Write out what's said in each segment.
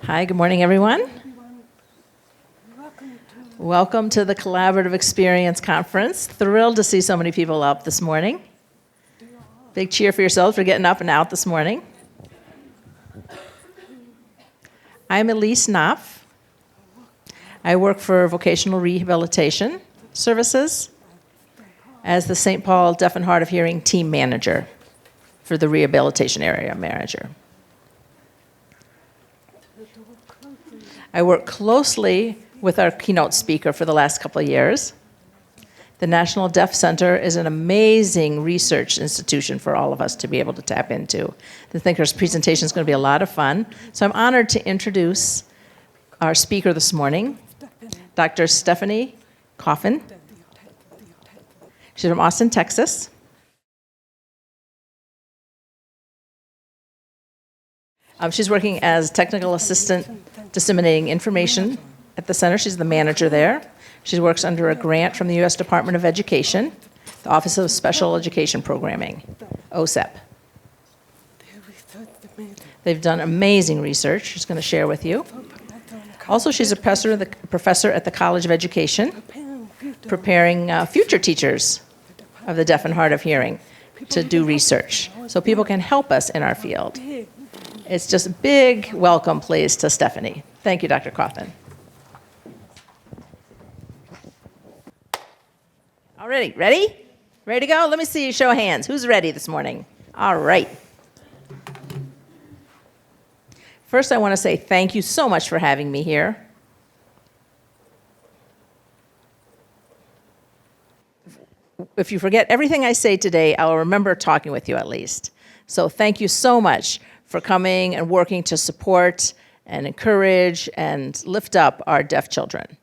Hi, good morning, everyone. Welcome to the Collaborative Experience Conference. Thrilled to see so many people up this morning. Big cheer for yourselves for getting up and out this morning. I'm Elise Knopf. I work for Vocational Rehabilitation Services as the St. Paul Deaf and Hard of Hearing Team Manager for the Rehabilitation Area Manager. I work closely with our keynote speaker for the last couple of years. The National Deaf Center is an amazing research institution for all of us to be able to tap into. I think her presentation is going to be a lot of fun. So I'm honored to introduce our speaker this morning, Dr. Stephanie Cawthon. She's from Austin, Texas. She's working as technical assistant disseminating information at the center. She's the manager there. She works under a grant from the U.S. Department of Education, the Office of Special Education Programming, OSEP. They've done amazing research she's going to share with you. Also, she's a professor at the College of Education, preparing future teachers of the deaf and hard of hearing to do research so people can help us in our field. It's just a big welcome, please, to Stephanie. Thank you, Dr. Cawthon. All right, ready? Ready to go? Let me see you show of hands. Who's ready this morning? All right. First, I want to say thank you so much for having me here. If you forget everything I say today, I'll remember talking with you at least. So thank you so much for coming and working to support and encourage and lift up our deaf children.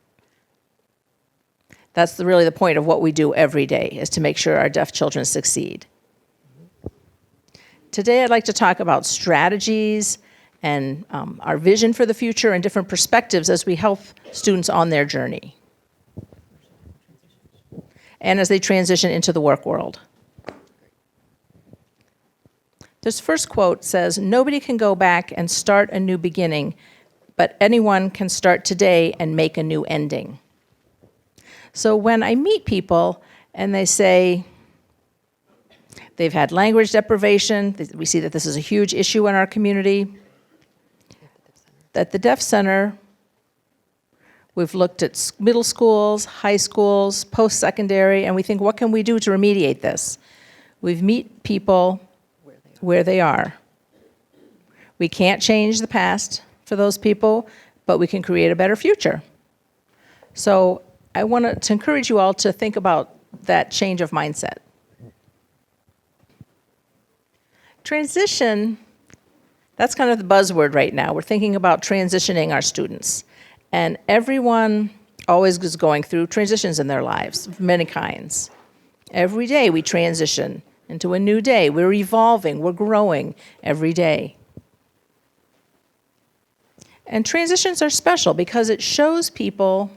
That's really the point of what we do every day, is to make sure our deaf children succeed. Today I'd like to talk about strategies and our vision for the future and different perspectives as we help students on their journey and as they transition into the work world. This first quote says, "Nobody can go back and start a new beginning, but anyone can start today and make a new ending." So when I meet people and they say they've had language deprivation, we see that this is a huge issue in our community, at the Deaf Center, we've looked at middle schools, high schools, post-secondary, and we think, what can we do to remediate this? We meet people where they are. We can't change the past for those people, but we can create a better future. So I want to encourage you all to think about that change of mindset. Transition, that's kind of the buzzword right now. We're thinking about transitioning our students. And everyone always is going through transitions in their lives of many kinds. Every day we transition into a new day. We're evolving, we're growing every day. And transitions are special because it shows people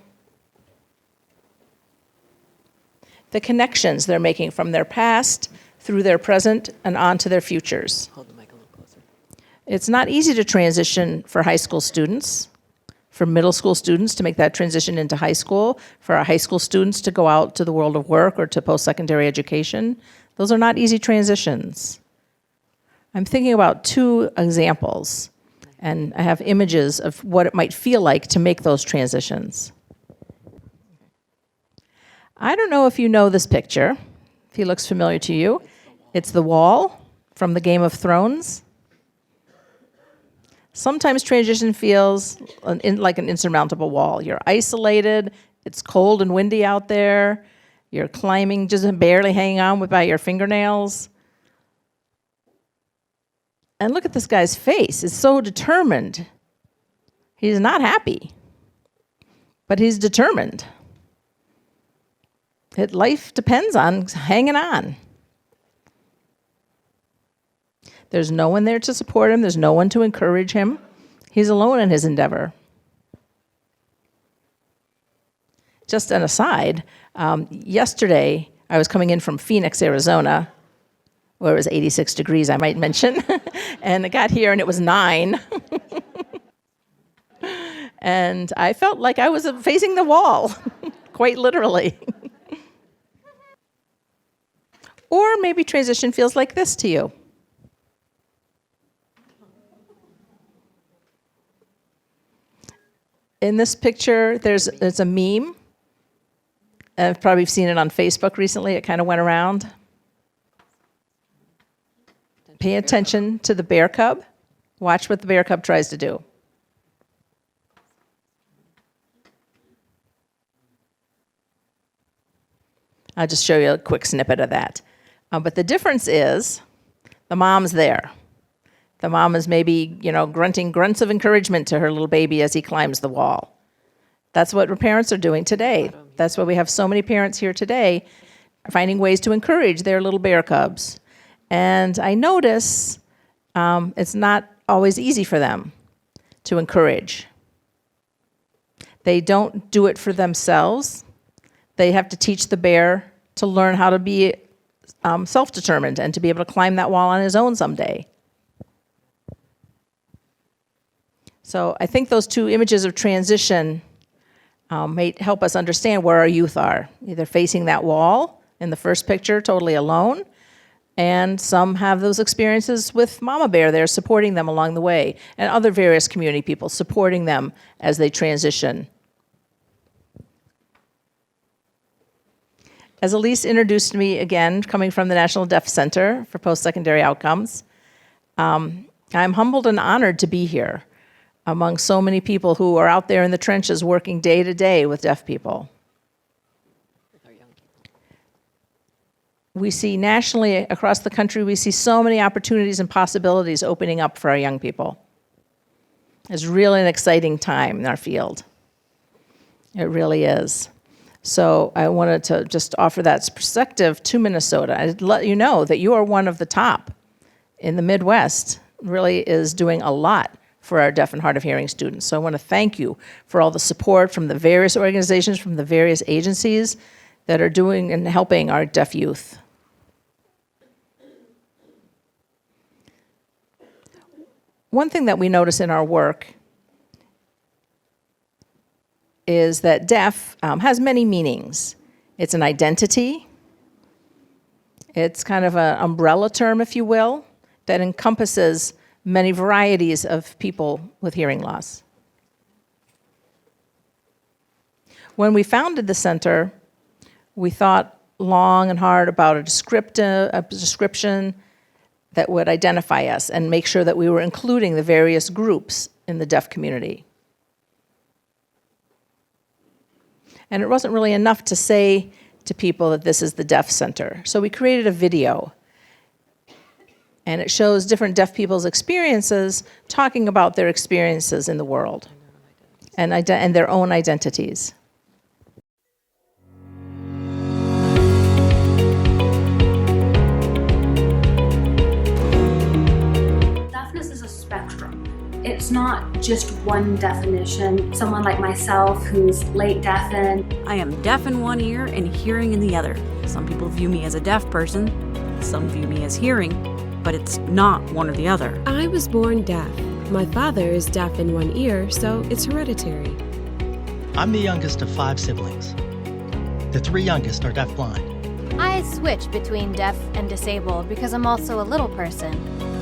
the connections they're making from their past through their present and on to their futures. Hold the mic a little closer. It's not easy to transition for high school students, for middle school students to make that transition into high school, for our high school students to go out to the world of work or to post-secondary education. Those are not easy transitions. I'm thinking about two examples, and I have images of what it might feel like to make those transitions. I don't know if you know this picture, if he looks familiar to you. It's the wall from the Game of Thrones. Sometimes transition feels like an insurmountable wall. You're isolated, it's cold and windy out there, you're climbing, just barely hanging on by your fingernails. And look at this guy's face. It's so determined. He's not happy, but he's determined. Life depends on hanging on. There's no one there to support him. There's no one to encourage him. He's alone in his endeavor. Just an aside, yesterday I was coming in from Phoenix, Arizona, where it was 86 degrees, I might mention, and I got here and it was 9. And I felt like I was facing the wall, quite literally. Or maybe transition feels like this to you. In this picture, it's a meme. I've probably seen it on Facebook recently. It kind of went around. Pay attention to the bear cub. Watch what the bear cub tries to do. I'll just show you a quick snippet of that. But the difference is the mom's there. The mom is maybe, grunting grunts of encouragement to her little baby as he climbs the wall. That's what parents are doing today. That's why we have so many parents here today finding ways to encourage their little bear cubs. And I notice it's not always easy for them to encourage. They don't do it for themselves. They have to teach the bear to learn how to be self-determined and to be able to climb that wall on his own someday. So I think those two images of transition may help us understand where our youth are, either facing that wall in the first picture, totally alone, and some have those experiences with Mama Bear there supporting them along the way, and other various community people supporting them as they transition. As Elise introduced me again, coming from the National Deaf Center for Postsecondary Outcomes, I'm humbled and honored to be here among so many people who are out there in the trenches working day to day with deaf people. We see nationally, across the country, we see so many opportunities and possibilities opening up for our young people. It's really an exciting time in our field. It really is. So I wanted to just offer that perspective to Minnesota. I'd let you know that you are one of the top in the Midwest, really is doing a lot for our deaf and hard of hearing students. So I want to thank you for all the support from the various organizations, from the various agencies that are doing and helping our deaf youth. One thing that we notice in our work is that deaf has many meanings. It's an identity. It's kind of an umbrella term, if you will, that encompasses many varieties of people with hearing loss. When we founded the center, we thought long and hard about a description that would identify us and make sure that we were including the various groups in the deaf community. And it wasn't really enough to say to people that this is the Deaf Center. So we created a video. And it shows different deaf people's experiences, talking about their experiences in the world and their own identities. Deafness is a spectrum. It's not just one definition. Someone like myself who's late deafened. I am deaf in one ear and hearing in the other. Some people view me as a deaf person, some view me as hearing, but it's not one or the other. I was born deaf. My father is deaf in one ear, so it's hereditary. I'm the youngest of 5 siblings. The 3 youngest are deafblind. I switch between deaf and disabled because I'm also a little person.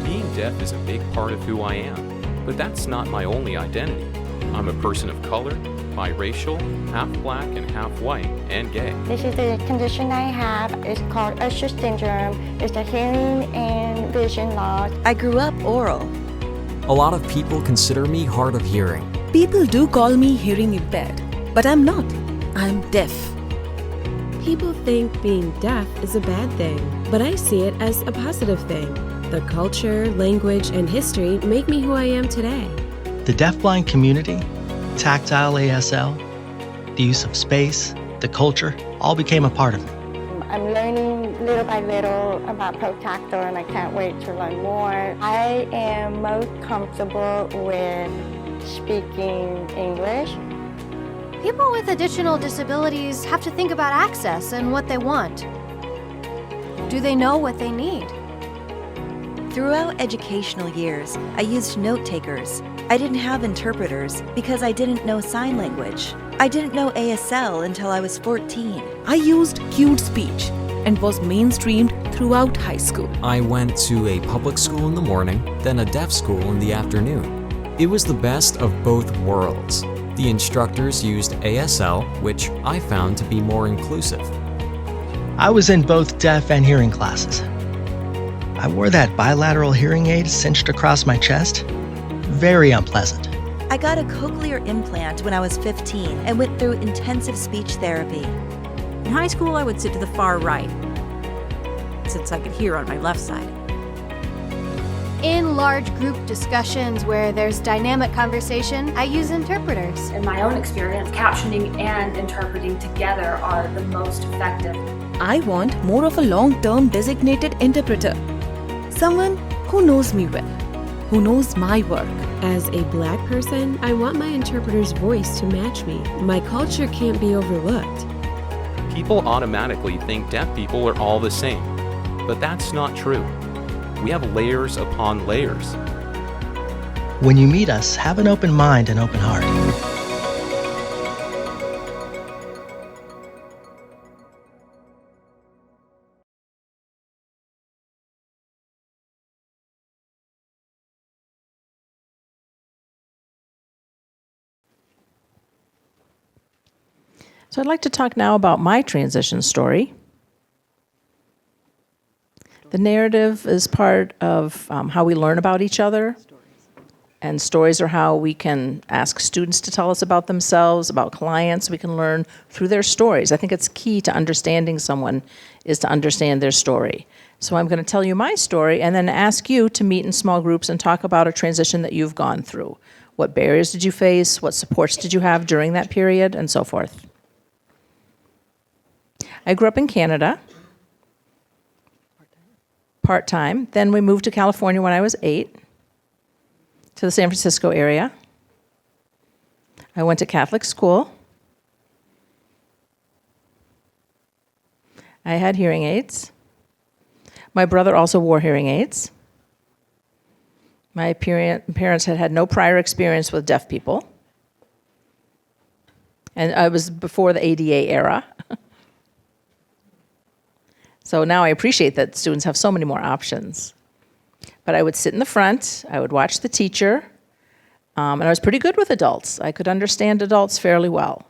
Being deaf is a big part of who I am, but that's not my only identity. I'm a person of color, biracial, half black and half white, and gay. This is the condition I have. It's called Usher syndrome. It's a hearing and vision loss. I grew up oral. A lot of people consider me hard of hearing. People do call me hearing impaired, but I'm not. I'm deaf. People think being deaf is a bad thing, but I see it as a positive thing. The culture, language, and history make me who I am today. The deafblind community, tactile ASL, the use of space, the culture, all became a part of it. I'm learning little by little about Protactile, and I can't wait to learn more. I am most comfortable with speaking English. People with additional disabilities have to think about access and what they want. Do they know what they need? Throughout educational years, I used note takers. I didn't have interpreters because I didn't know sign language. I didn't know ASL until I was 14. I used cued speech and was mainstreamed throughout high school. I went to a public school in the morning, then a deaf school in the afternoon. It was the best of both worlds. The instructors used ASL, which I found to be more inclusive. I was in both deaf and hearing classes. I wore that bilateral hearing aid cinched across my chest. Very unpleasant. I got a cochlear implant when I was 15 and went through intensive speech therapy. In high school, I would sit to the far right, since I could hear on my left side. In large group discussions where there's dynamic conversation, I use interpreters. In my own experience, captioning and interpreting together are the most effective. I want more of a long-term designated interpreter. Someone who knows me well, who knows my work. As a Black person, I want my interpreter's voice to match me. My culture can't be overlooked. People automatically think deaf people are all the same, but that's not true. We have layers upon layers. When you meet us, have an open mind and open heart. So I'd like to talk now about my transition story. The narrative is part of how we learn about each other, and stories are how we can ask students to tell us about themselves, about clients. We can learn through their stories. I think it's key to understanding someone is to understand their story. So I'm going to tell you my story and then ask you to meet in small groups and talk about a transition that you've gone through. What barriers did you face? What supports did you have during that period? And so forth. I grew up in Canada, part-time. Then we moved to California when I was 8, to the San Francisco area. I went to Catholic school. I had hearing aids. My brother also wore hearing aids. My parents had had no prior experience with deaf people. And I was before the ADA era. So now I appreciate that students have so many more options. But I would sit in the front, I would watch the teacher, and I was pretty good with adults. I could understand adults fairly well.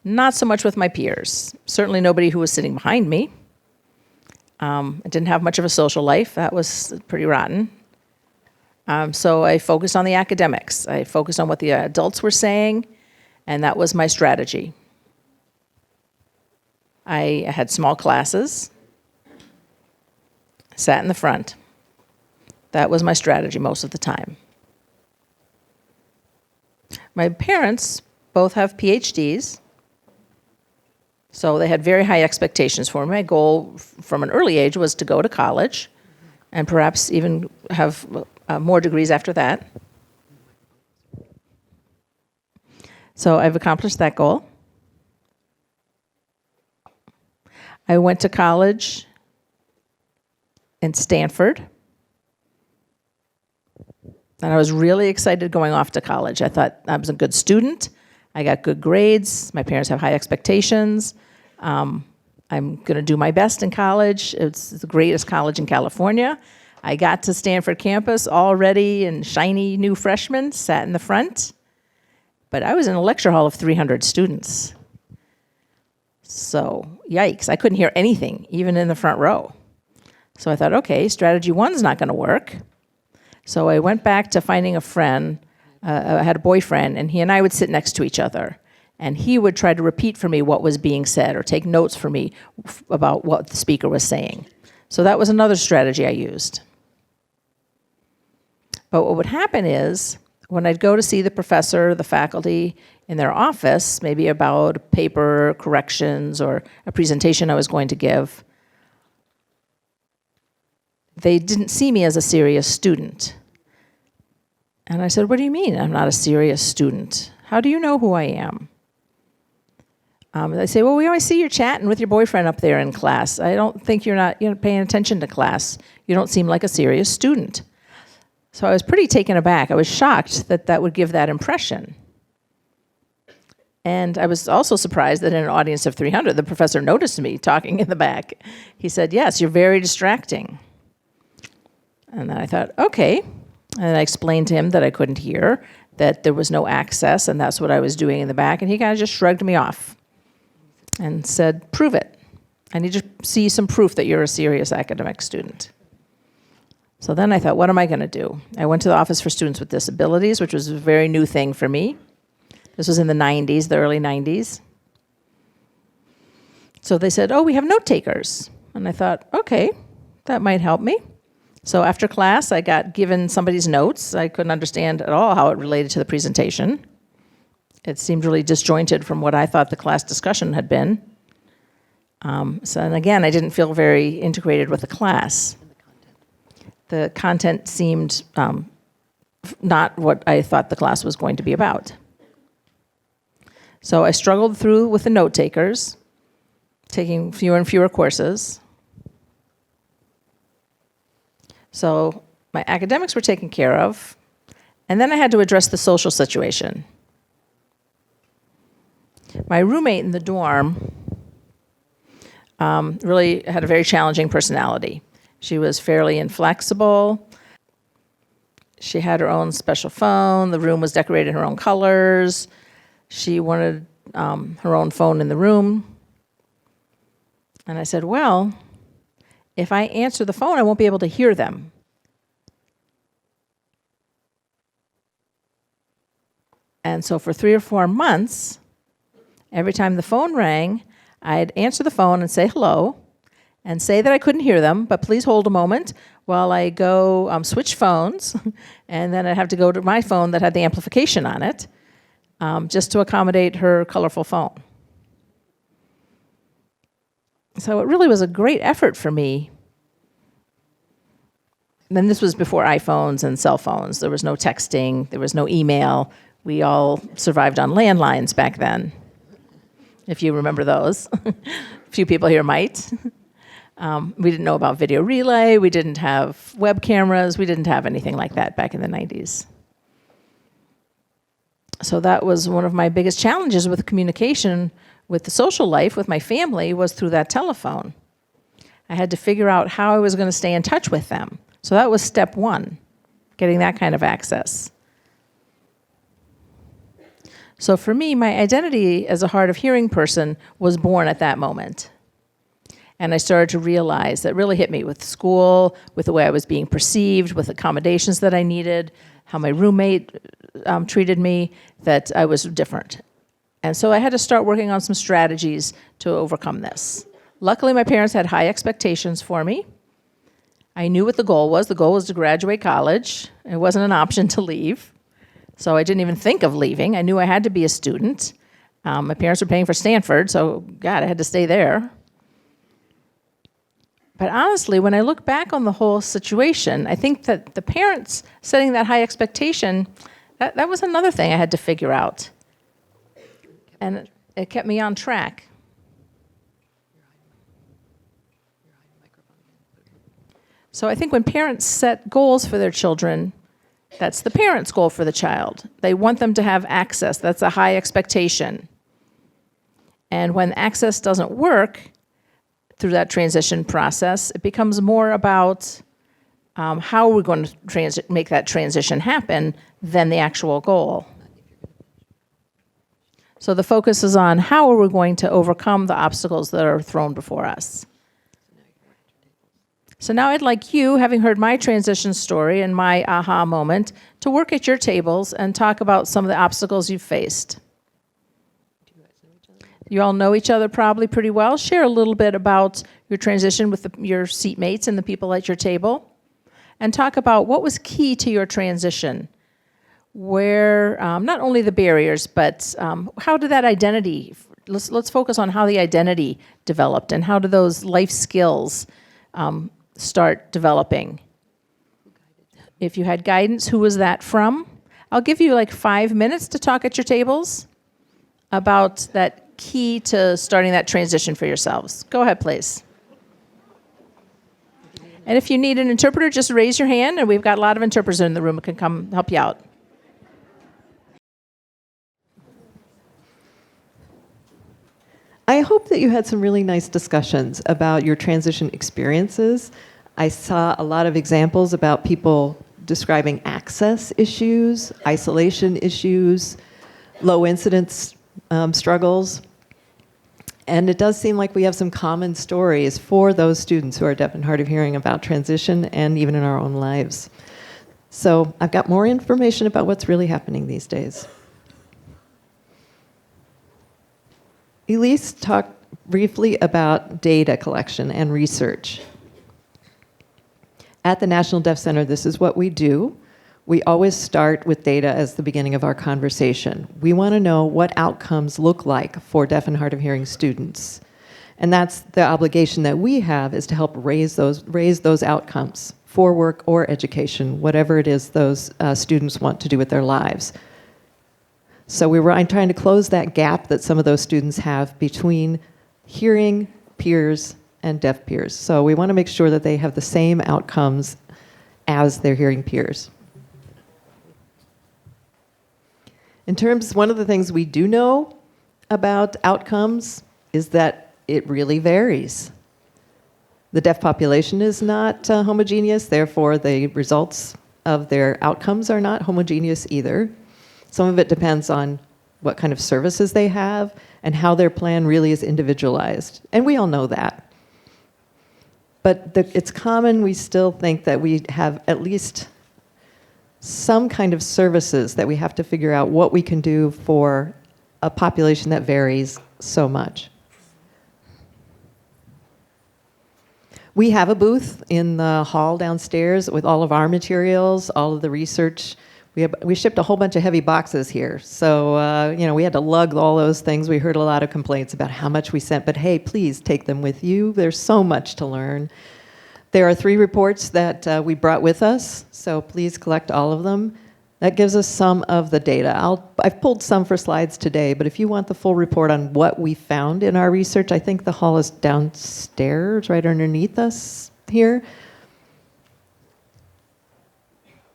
Not so much with my peers. Certainly nobody who was sitting behind me. I didn't have much of a social life. That was pretty rotten. So I focused on the academics. I focused on what the adults were saying, and that was my strategy. I had small classes. Sat in the front. That was my strategy most of the time. My parents both have PhDs, so they had very high expectations for me. My goal from an early age was to go to college and perhaps even have more degrees after that. So I've accomplished that goal. I went to college in Stanford. And I was really excited going off to college. I thought I was a good student. I got good grades. My parents have high expectations. I'm going to do my best in college. It's the greatest college in California. I got to Stanford campus already and shiny new freshman, sat in the front. But I was in a lecture hall of 300 students. So, yikes, I couldn't hear anything, even in the front row. So I thought, okay, strategy one's not going to work. So I went back to finding a friend. I had a boyfriend, and he and I would sit next to each other. And he would try to repeat for me what was being said or take notes for me about what the speaker was saying. So that was another strategy I used. But what would happen is, when I'd go to see the professor, the faculty in their office, maybe about paper corrections or a presentation I was going to give, they didn't see me as a serious student. And I said, what do you mean I'm not a serious student? How do you know who I am? They say, well, we always see you chatting with your boyfriend up there in class. I don't think you're not paying attention to class. You don't seem like a serious student. So I was pretty taken aback. I was shocked that that would give that impression. And I was also surprised that in an audience of 300, the professor noticed me talking in the back. He said, yes, you're very distracting. And then I thought, okay. And I explained to him that I couldn't hear, that there was no access, and that's what I was doing in the back. And he kind of just shrugged me off and said, prove it. I need to see some proof that you're a serious academic student. So then I thought, what am I going to do? I went to the Office for Students with Disabilities, which was a very new thing for me. This was in the 90s, the early 90s. So they said, oh, we have note takers. And I thought, okay, that might help me. So after class, I got given somebody's notes. I couldn't understand at all how it related to the presentation. It seemed really disjointed from what I thought the class discussion had been. And again, I didn't feel very integrated with the class. The content seemed not what I thought the class was going to be about. So I struggled through with the note takers, taking fewer and fewer courses. So my academics were taken care of, and then I had to address the social situation. My roommate in the dorm really had a very challenging personality. She was fairly inflexible. She had her own special phone. The room was decorated in her own colors. She wanted her own phone in the room. And I said, well, if I answer the phone, I won't be able to hear them. And so for 3 or 4 months, every time the phone rang, I'd answer the phone and say hello and say that I couldn't hear them, but please hold a moment while I go switch phones. And then I'd have to go to my phone that had the amplification on it, just to accommodate her colorful phone. So it really was a great effort for me. And then this was before iPhones and cell phones. There was no texting. There was no email. We all survived on landlines back then, if you remember those. A few people here might. We didn't know about video relay. We didn't have web cameras. We didn't have anything like that back in the 90s. So that was one of my biggest challenges with communication with the social life, with my family, was through that telephone. I had to figure out how I was going to stay in touch with them. So that was step one, getting that kind of access. So for me, my identity as a hard of hearing person was born at that moment. And I started to realize that really hit me with school, with the way I was being perceived, with accommodations that I needed, how my roommate treated me, that I was different. And so I had to start working on some strategies to overcome this. Luckily, my parents had high expectations for me. I knew what the goal was. The goal was to graduate college. It wasn't an option to leave. So I didn't even think of leaving. I knew I had to be a student. My parents were paying for Stanford, so God, I had to stay there. But honestly, when I look back on the whole situation, I think that the parents setting that high expectation, that was another thing I had to figure out. And it kept me on track. So I think when parents set goals for their children, that's the parent's goal for the child. They want them to have access. That's a high expectation. And when access doesn't work through that transition process, it becomes more about how we're going to make that transition happen than the actual goal. So the focus is on how are we going to overcome the obstacles that are thrown before us. So now I'd like you, having heard my transition story and my aha moment, to work at your tables and talk about some of the obstacles you've faced. You all know each other probably pretty well. Share a little bit about your transition with your seatmates and the people at your table. And talk about what was key to your transition. Where, not only the barriers, but how did that identity, let's focus on how the identity developed and how do those life skills start developing. If you had guidance, who was that from? I'll give you like 5 minutes to talk at your tables about that key to starting that transition for yourselves? Go ahead, please. And if you need an interpreter, just raise your hand, and we've got a lot of interpreters in the room who can come help you out. I hope that you had some really nice discussions about your transition experiences. I saw a lot of examples about people describing access issues, isolation issues, low incidence struggles. And it does seem like we have some common stories for those students who are deaf and hard of hearing about transition and even in our own lives. So I've got more information about what's really happening these days. Elise talked briefly about data collection and research. At the National Deaf Center, this is what we do. We always start with data as the beginning of our conversation. We want to know what outcomes look like for deaf and hard of hearing students. And that's the obligation that we have, is to help raise those outcomes for work or education, whatever it is those students want to do with their lives. So I'm trying to close that gap that some of those students have between hearing peers and deaf peers. So we want to make sure that they have the same outcomes as their hearing peers. One of the things we do know about outcomes is that it really varies. The deaf population is not homogeneous, therefore the results of their outcomes are not homogeneous either. Some of it depends on what kind of services they have and how their plan really is individualized. And we all know that. But it's common, we still think that we have at least some kind of services that we have to figure out what we can do for a population that varies so much. We have a booth in the hall downstairs with all of our materials, all of the research. We shipped a whole bunch of heavy boxes here. So, we had to lug all those things. We heard a lot of complaints about how much we sent, but hey, please take them with you. There's so much to learn. There are 3 reports that we brought with us, so please collect all of them. That gives us some of the data. I've pulled some for slides today, but if you want the full report on what we found in our research, I think the hall is downstairs, right underneath us here.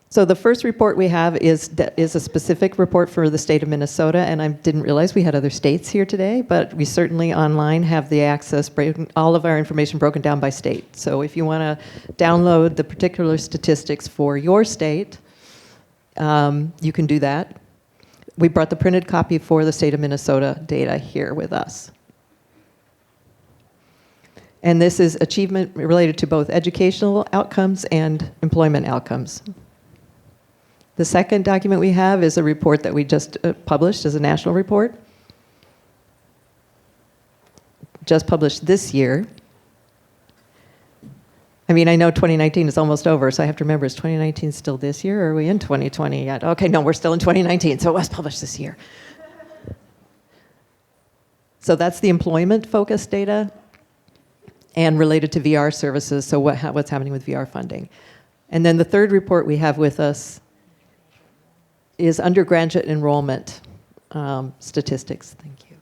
So the first report we have is a specific report for the state of Minnesota, and I didn't realize we had other states here today, but we certainly online have the access, all of our information broken down by state. So if you want to download the particular statistics for your state, you can do that. We brought the printed copy for the state of Minnesota data here with us. And this is achievement related to both educational outcomes and employment outcomes. The second document we have is a report that we just published as a national report. Just published this year. I mean, I know 2019 is almost over, so I have to remember, is 2019 still this year, or are we in 2020 yet? Okay, no, we're still in 2019, so it was published this year. So that's the employment-focused data and related to VR services, so what's happening with VR funding. And then the third report we have with us is undergraduate enrollment statistics. Thank you.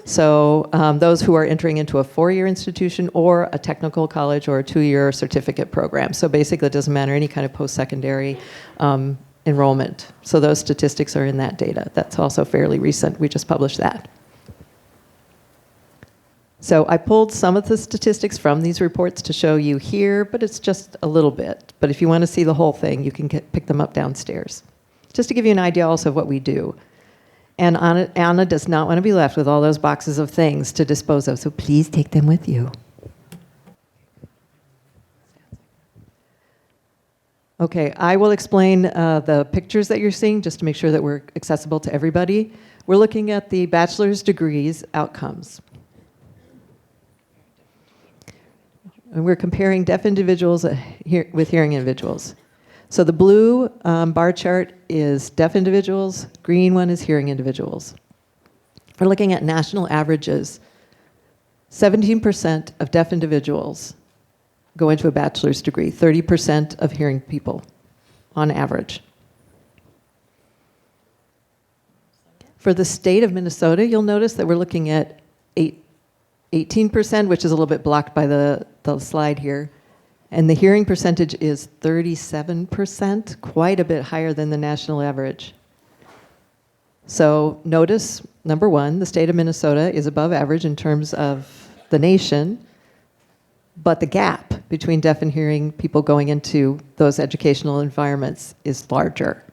So those who are entering into a 4-year institution or a technical college or a 2-year certificate program. So basically it doesn't matter, any kind of post-secondary enrollment. So those statistics are in that data. That's also fairly recent. We just published that. So I pulled some of the statistics from these reports to show you here, but it's just a little bit. But if you want to see the whole thing, you can pick them up downstairs. Just to give you an idea also of what we do. And Anna does not want to be left with all those boxes of things to dispose of, so please take them with you. Okay, I will explain the pictures that you're seeing just to make sure that we're accessible to everybody. We're looking at the bachelor's degrees outcomes. And we're comparing deaf individuals with hearing individuals. So the blue bar chart is deaf individuals, green one is hearing individuals. We're looking at national averages. 17% of deaf individuals go into a bachelor's degree, 30% of hearing people on average. For the state of Minnesota, you'll notice that we're looking at 18%, which is a little bit blocked by the slide here. And the hearing percentage is 37%, quite a bit higher than the national average. So notice, number one, the state of Minnesota is above average in terms of the nation, but the gap between deaf and hearing people going into those educational environments is larger.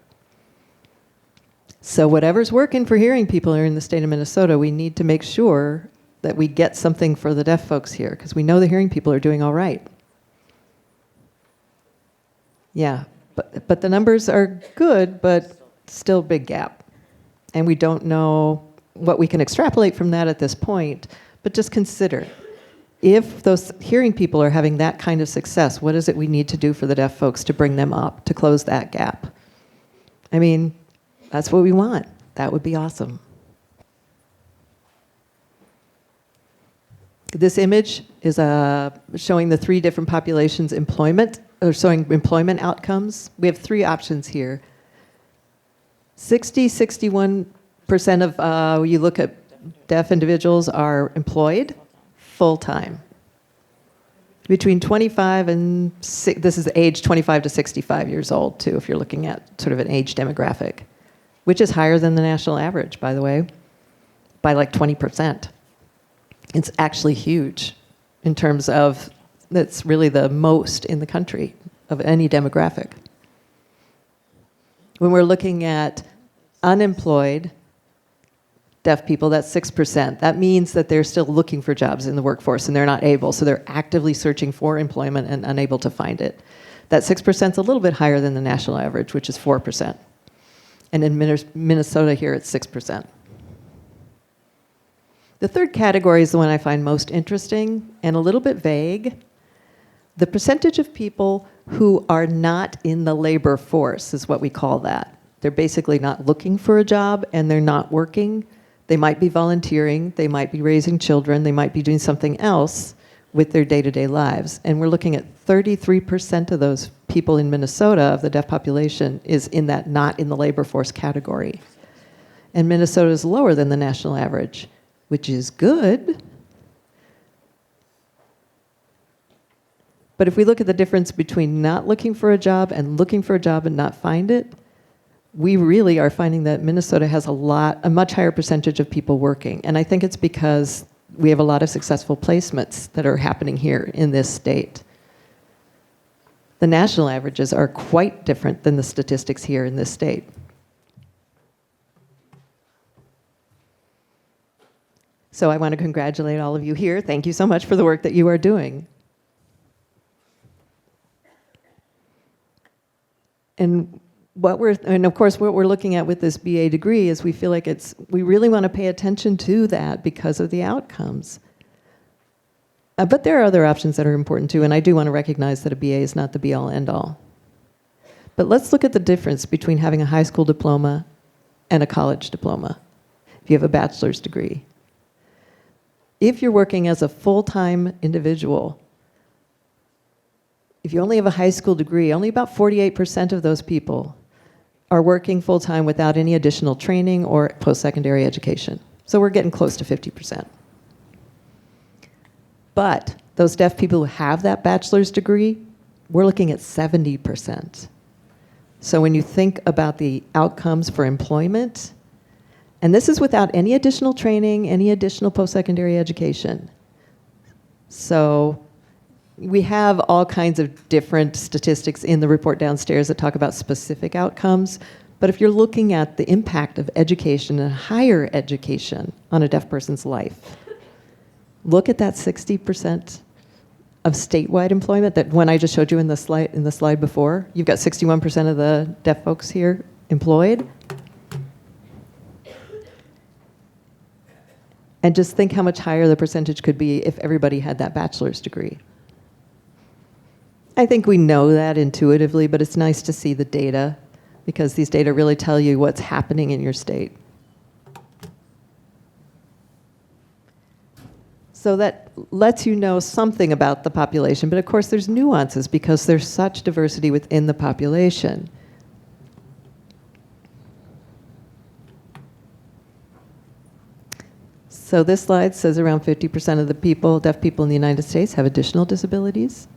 So whatever's working for hearing people here in the state of Minnesota, we need to make sure that we get something for the deaf folks here, because we know the hearing people are doing all right. Yeah, but the numbers are good, but still big gap. And we don't know what we can extrapolate from that at this point, but just consider, if those hearing people are having that kind of success, what is it we need to do for the deaf folks to bring them up, to close that gap? I mean, that's what we want. That would be awesome. This image is showing the 3 different populations' employment, or showing employment outcomes. We have 3 options here. 61% of, you look at deaf individuals are employed full-time. Between 25 and, this is age 25 to 65 years old too, if you're looking at sort of an age demographic, which is higher than the national average, by the way, by like 20%. It's actually huge in terms of, that's really the most in the country of any demographic. When we're looking at unemployed deaf people, that's 6%. That means that they're still looking for jobs in the workforce and they're not able, so they're actively searching for employment and unable to find it. That 6% is a little bit higher than the national average, which is 4%. And in Minnesota here, it's 6%. The third category is the one I find most interesting and a little bit vague. The percentage of people who are not in the labor force is what we call that. They're basically not looking for a job and they're not working. They might be volunteering, they might be raising children, they might be doing something else with their day-to-day lives. And we're looking at 33% of those people in Minnesota, of the deaf population, is in that not in the labor force category. And Minnesota is lower than the national average, which is good. But if we look at the difference between not looking for a job and looking for a job and not find it, we really are finding that Minnesota has a much higher percentage of people working. And I think it's because we have a lot of successful placements that are happening here in this state. The national averages are quite different than the statistics here in this state. So I want to congratulate all of you here. Thank you so much for the work that you are doing. And of course, what we're looking at with this BA degree is we feel like we really want to pay attention to that because of the outcomes. But there are other options that are important too, and I do want to recognize that a BA is not the be-all, end-all. But let's look at the difference between having a high school diploma and a college diploma, if you have a bachelor's degree. If you're working as a full-time individual, if you only have a high school degree, only about 48% of those people are working full-time without any additional training or post-secondary education. So we're getting close to 50%. But those deaf people who have that bachelor's degree, we're looking at 70%. So when you think about the outcomes for employment, and this is without any additional training, any additional post-secondary education. So we have all kinds of different statistics in the report downstairs that talk about specific outcomes, but if you're looking at the impact of education and higher education on a deaf person's life, look at that 60% of statewide employment that when I just showed you in the slide before. You've got 61% of the deaf folks here employed. And just think how much higher the percentage could be if everybody had that bachelor's degree. I think we know that intuitively, but it's nice to see the data because these data really tell you what's happening in your state. So that lets you know something about the population, but of course there's nuances because there's such diversity within the population. So this slide says around 50% of the people, deaf people in the United States, have additional disabilities.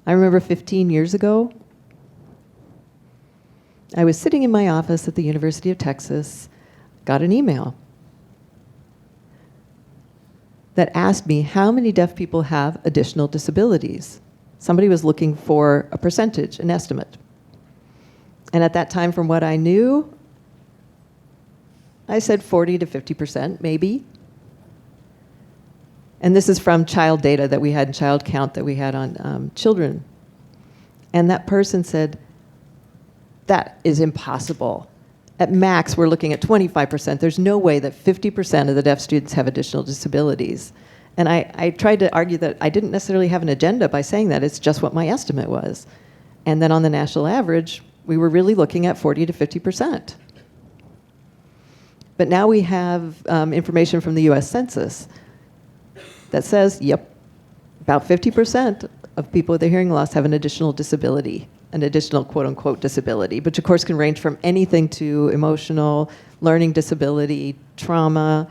I remember 15 years ago, I was sitting in my office at the University of Texas, got an email that asked me how many deaf people have additional disabilities. Somebody was looking for a percentage, an estimate. And at that time, from what I knew, I said 40 to 50%, maybe. And this is from child data that we had, child count that we had on children. And that person said, that is impossible. At max, we're looking at 25%. There's no way that 50% of the deaf students have additional disabilities. And I tried to argue that I didn't necessarily have an agenda by saying that. It's just what my estimate was. And then on the national average, we were really looking at 40 to 50%. But now we have information from the US Census that says, yep, about 50% of people with a hearing loss have an additional disability, an additional quote-unquote disability, which of course can range from anything to emotional, learning disability, trauma,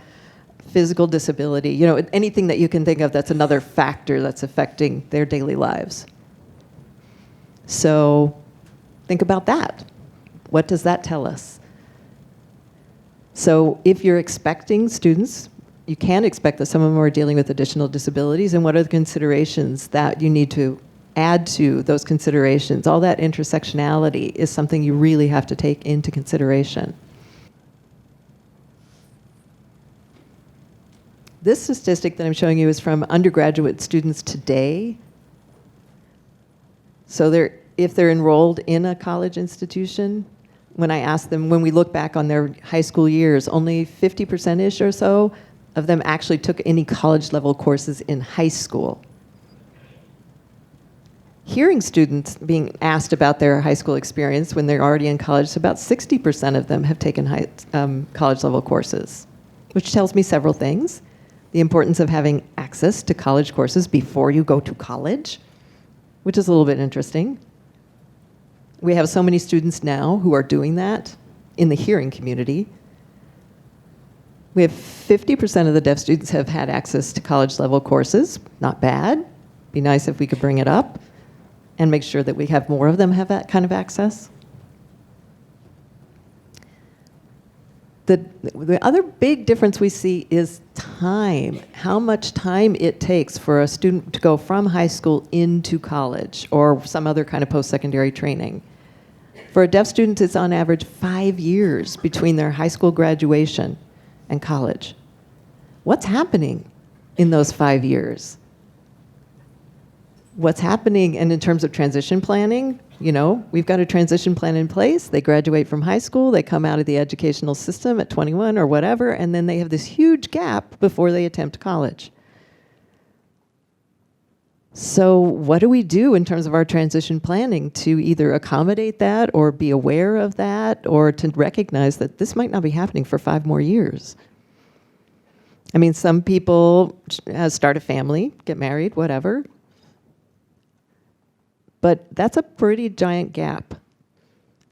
physical disability, you know, anything that you can think of that's another factor that's affecting their daily lives. So think about that. What does that tell us? So if you're expecting students, you can expect that some of them are dealing with additional disabilities, and what are the considerations that you need to add to those considerations? All that intersectionality is something you really have to take into consideration. This statistic that I'm showing you is from undergraduate students today. So if they're enrolled in a college institution, when I ask them, when we look back on their high school years, only 50%-ish or so of them actually took any college-level courses in high school. Hearing students being asked about their high school experience when they're already in college, so about 60% of them have taken college-level courses, which tells me several things. The importance of having access to college courses before you go to college, which is a little bit interesting. We have so many students now who are doing that in the hearing community. We have 50% of the deaf students have had access to college-level courses. Not bad. Be nice if we could bring it up and make sure that we have more of them have that kind of access. The other big difference we see is time, how much time it takes for a student to go from high school into college or some other kind of post-secondary training. For a deaf student, it's on average 5 years between their high school graduation and college. What's happening in those 5 years? What's happening, and in terms of transition planning, you know, we've got a transition plan in place. They graduate from high school, they come out of the educational system at 21 or whatever, and then they have this huge gap before they attempt college. So what do we do in terms of our transition planning to either accommodate that or be aware of that or to recognize that this might not be happening for 5 more years? I mean, some people start a family, get married, whatever. But that's a pretty giant gap,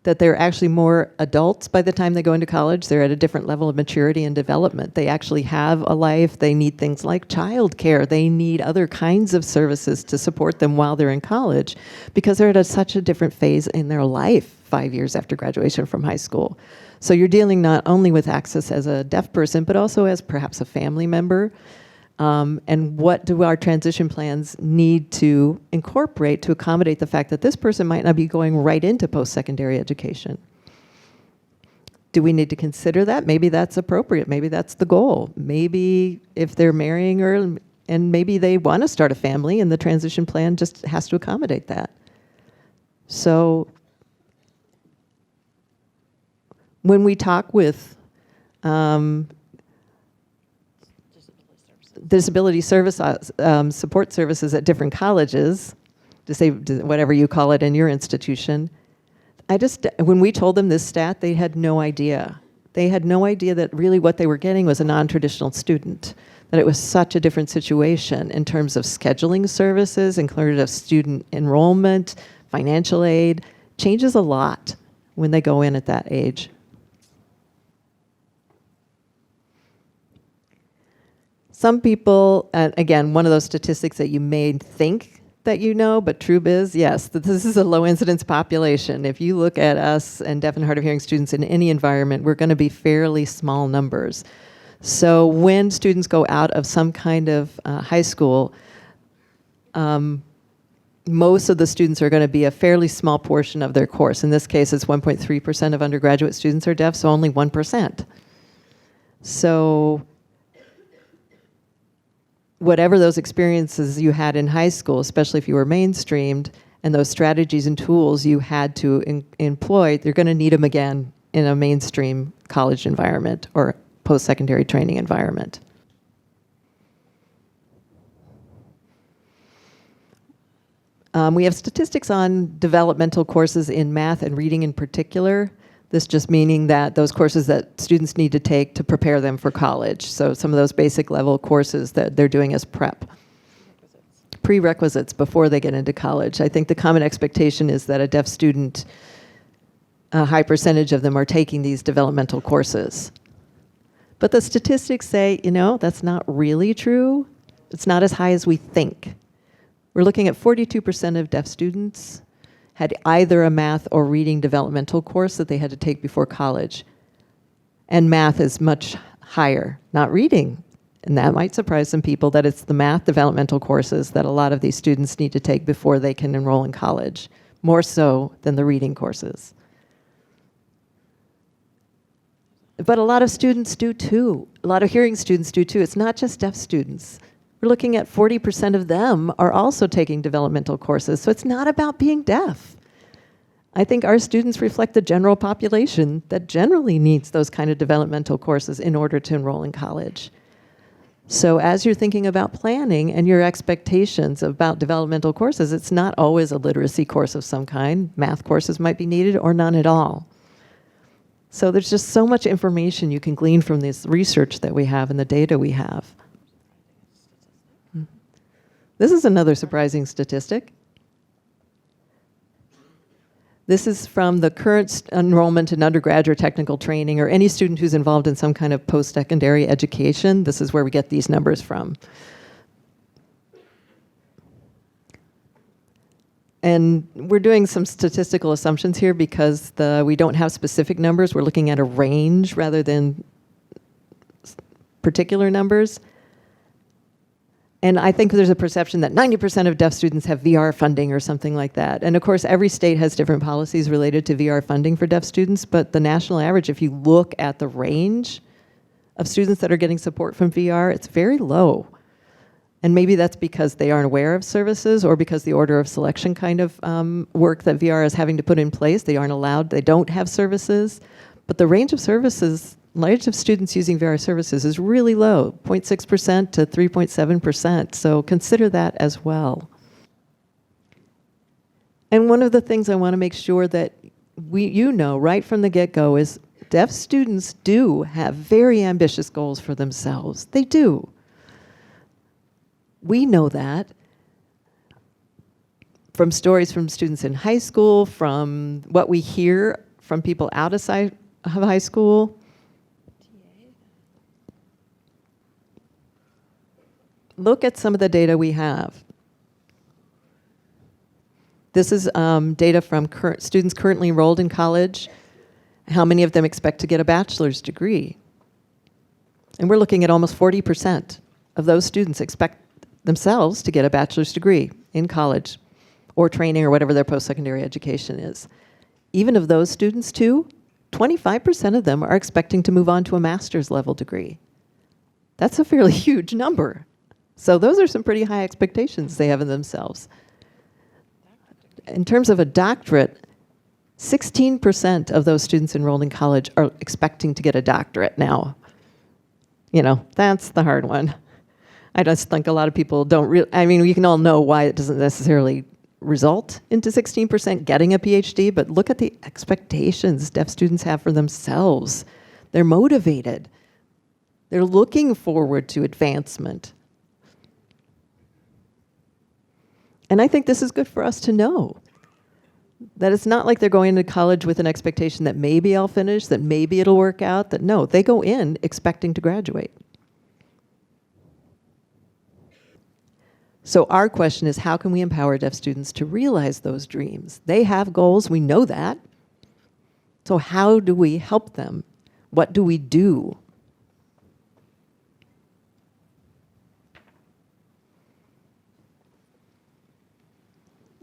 that they're actually more adults by the time they go into college. They're at a different level of maturity and development. They actually have a life. They need things like childcare. They need other kinds of services to support them while they're in college because they're at such a different phase in their life 5 years after graduation from high school. So you're dealing not only with access as a deaf person, but also as perhaps a family member. And what do our transition plans need to incorporate to accommodate the fact that this person might not be going right into post-secondary education? Do we need to consider that? Maybe that's appropriate. Maybe that's the goal. Maybe if they're marrying her and maybe they want to start a family and the transition plan just has to accommodate that. So when we talk with disability service support services at different colleges, to say whatever you call it in your institution, when we told them this stat, they had no idea. They had no idea that really what they were getting was a non-traditional student, that it was such a different situation in terms of scheduling services, included of student enrollment, financial aid, changes a lot when they go in at that age. Some people, again, one of those statistics that you may think that you know, but truth is, yes, that this is a low incidence population. If you look at us and deaf and hard of hearing students in any environment, we're going to be fairly small numbers. So when students go out of some kind of high school, most of the students are going to be a fairly small portion of their course. In this case, it's 1.3% of undergraduate students are deaf, so only 1%. So whatever those experiences you had in high school, especially if you were mainstreamed, and those strategies and tools you had to employ, you're going to need them again in a mainstream college environment or post-secondary training environment. We have statistics on developmental courses in math and reading in particular. This just meaning that those courses that students need to take to prepare them for college. So some of those basic level courses that they're doing as prerequisites before they get into college. I think the common expectation is that a deaf student, a high percentage of them are taking these developmental courses. But the statistics say, that's not really true. It's not as high as we think. We're looking at 42% of deaf students had either a math or reading developmental course that they had to take before college. And math is much higher, not reading. And that might surprise some people that it's the math developmental courses that a lot of these students need to take before they can enroll in college, more so than the reading courses. But a lot of students do too. A lot of hearing students do too. It's not just deaf students. We're looking at 40% of them are also taking developmental courses. So it's not about being deaf. I think our students reflect the general population that generally needs those kind of developmental courses in order to enroll in college. So as you're thinking about planning and your expectations about developmental courses, it's not always a literacy course of some kind. Math courses might be needed or none at all. So there's just so much information you can glean from this research that we have and the data we have. This is another surprising statistic. This is from the current enrollment in undergraduate technical training or any student who's involved in some kind of post-secondary education. This is where we get these numbers from. And we're doing some statistical assumptions here because we don't have specific numbers. We're looking at a range rather than particular numbers. And I think there's a perception that 90% of deaf students have VR funding or something like that. And of course, every state has different policies related to VR funding for deaf students, but the national average, if you look at the range of students that are getting support from VR, it's very low. And maybe that's because they aren't aware of services or because the order of selection kind of work that VR is having to put in place, they aren't allowed, they don't have services. But the range of services, range of students using VR services is really low, 0.6% to 3.7%. So consider that as well. And one of the things I want to make sure that you know right from the get-go is deaf students do have very ambitious goals for themselves. They do. We know that from stories from students in high school, from what we hear from people outside of high school. Look at some of the data we have. This is data from students currently enrolled in college. How many of them expect to get a bachelor's degree? And we're looking at almost 40% of those students expect themselves to get a bachelor's degree in college or training or whatever their post-secondary education is. Even of those students too, 25% of them are expecting to move on to a master's level degree. That's a fairly huge number. So those are some pretty high expectations they have in themselves. In terms of a doctorate, 16% of those students enrolled in college are expecting to get a doctorate now. That's the hard one. I just think a lot of people don't we can all know why it doesn't necessarily result into 16% getting a PhD, but look at the expectations deaf students have for themselves. They're motivated. They're looking forward to advancement. And I think this is good for us to know. That it's not like they're going to college with an expectation that maybe I'll finish, that maybe it'll work out, that no, they go in expecting to graduate. So our question is, how can we empower deaf students to realize those dreams? They have goals, we know that. So how do we help them? What do we do?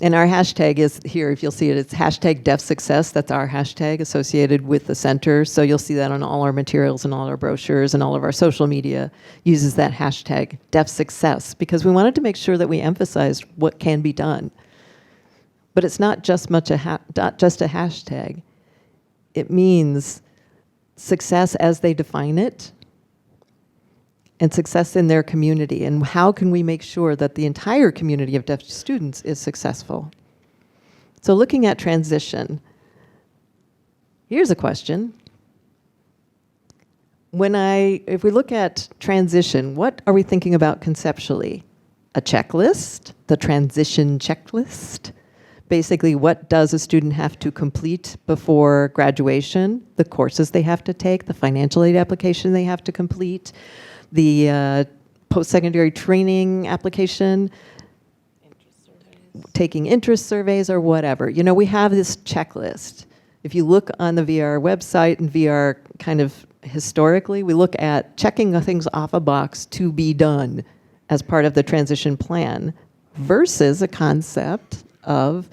And our hashtag is here, if you'll see it, it's hashtag Deaf Success. That's our hashtag associated with the center. So you'll see that on all our materials and all our brochures and all of our social media uses that hashtag Deaf Success, because we wanted to make sure that we emphasized what can be done. But it's not just not just a hashtag. It means success as they define it, and success in their community, and how can we make sure that the entire community of deaf students is successful. So looking at transition, here's a question. If we look at transition, what are we thinking about conceptually? A checklist, the transition checklist? Basically, what does a student have to complete before graduation? The courses they have to take, the financial aid application they have to complete, the post-secondary training application, taking interest surveys or whatever. You know, we have this checklist. If you look on the VR website and VR kind of historically, we look at checking things off a box to be done as part of the transition plan versus a concept of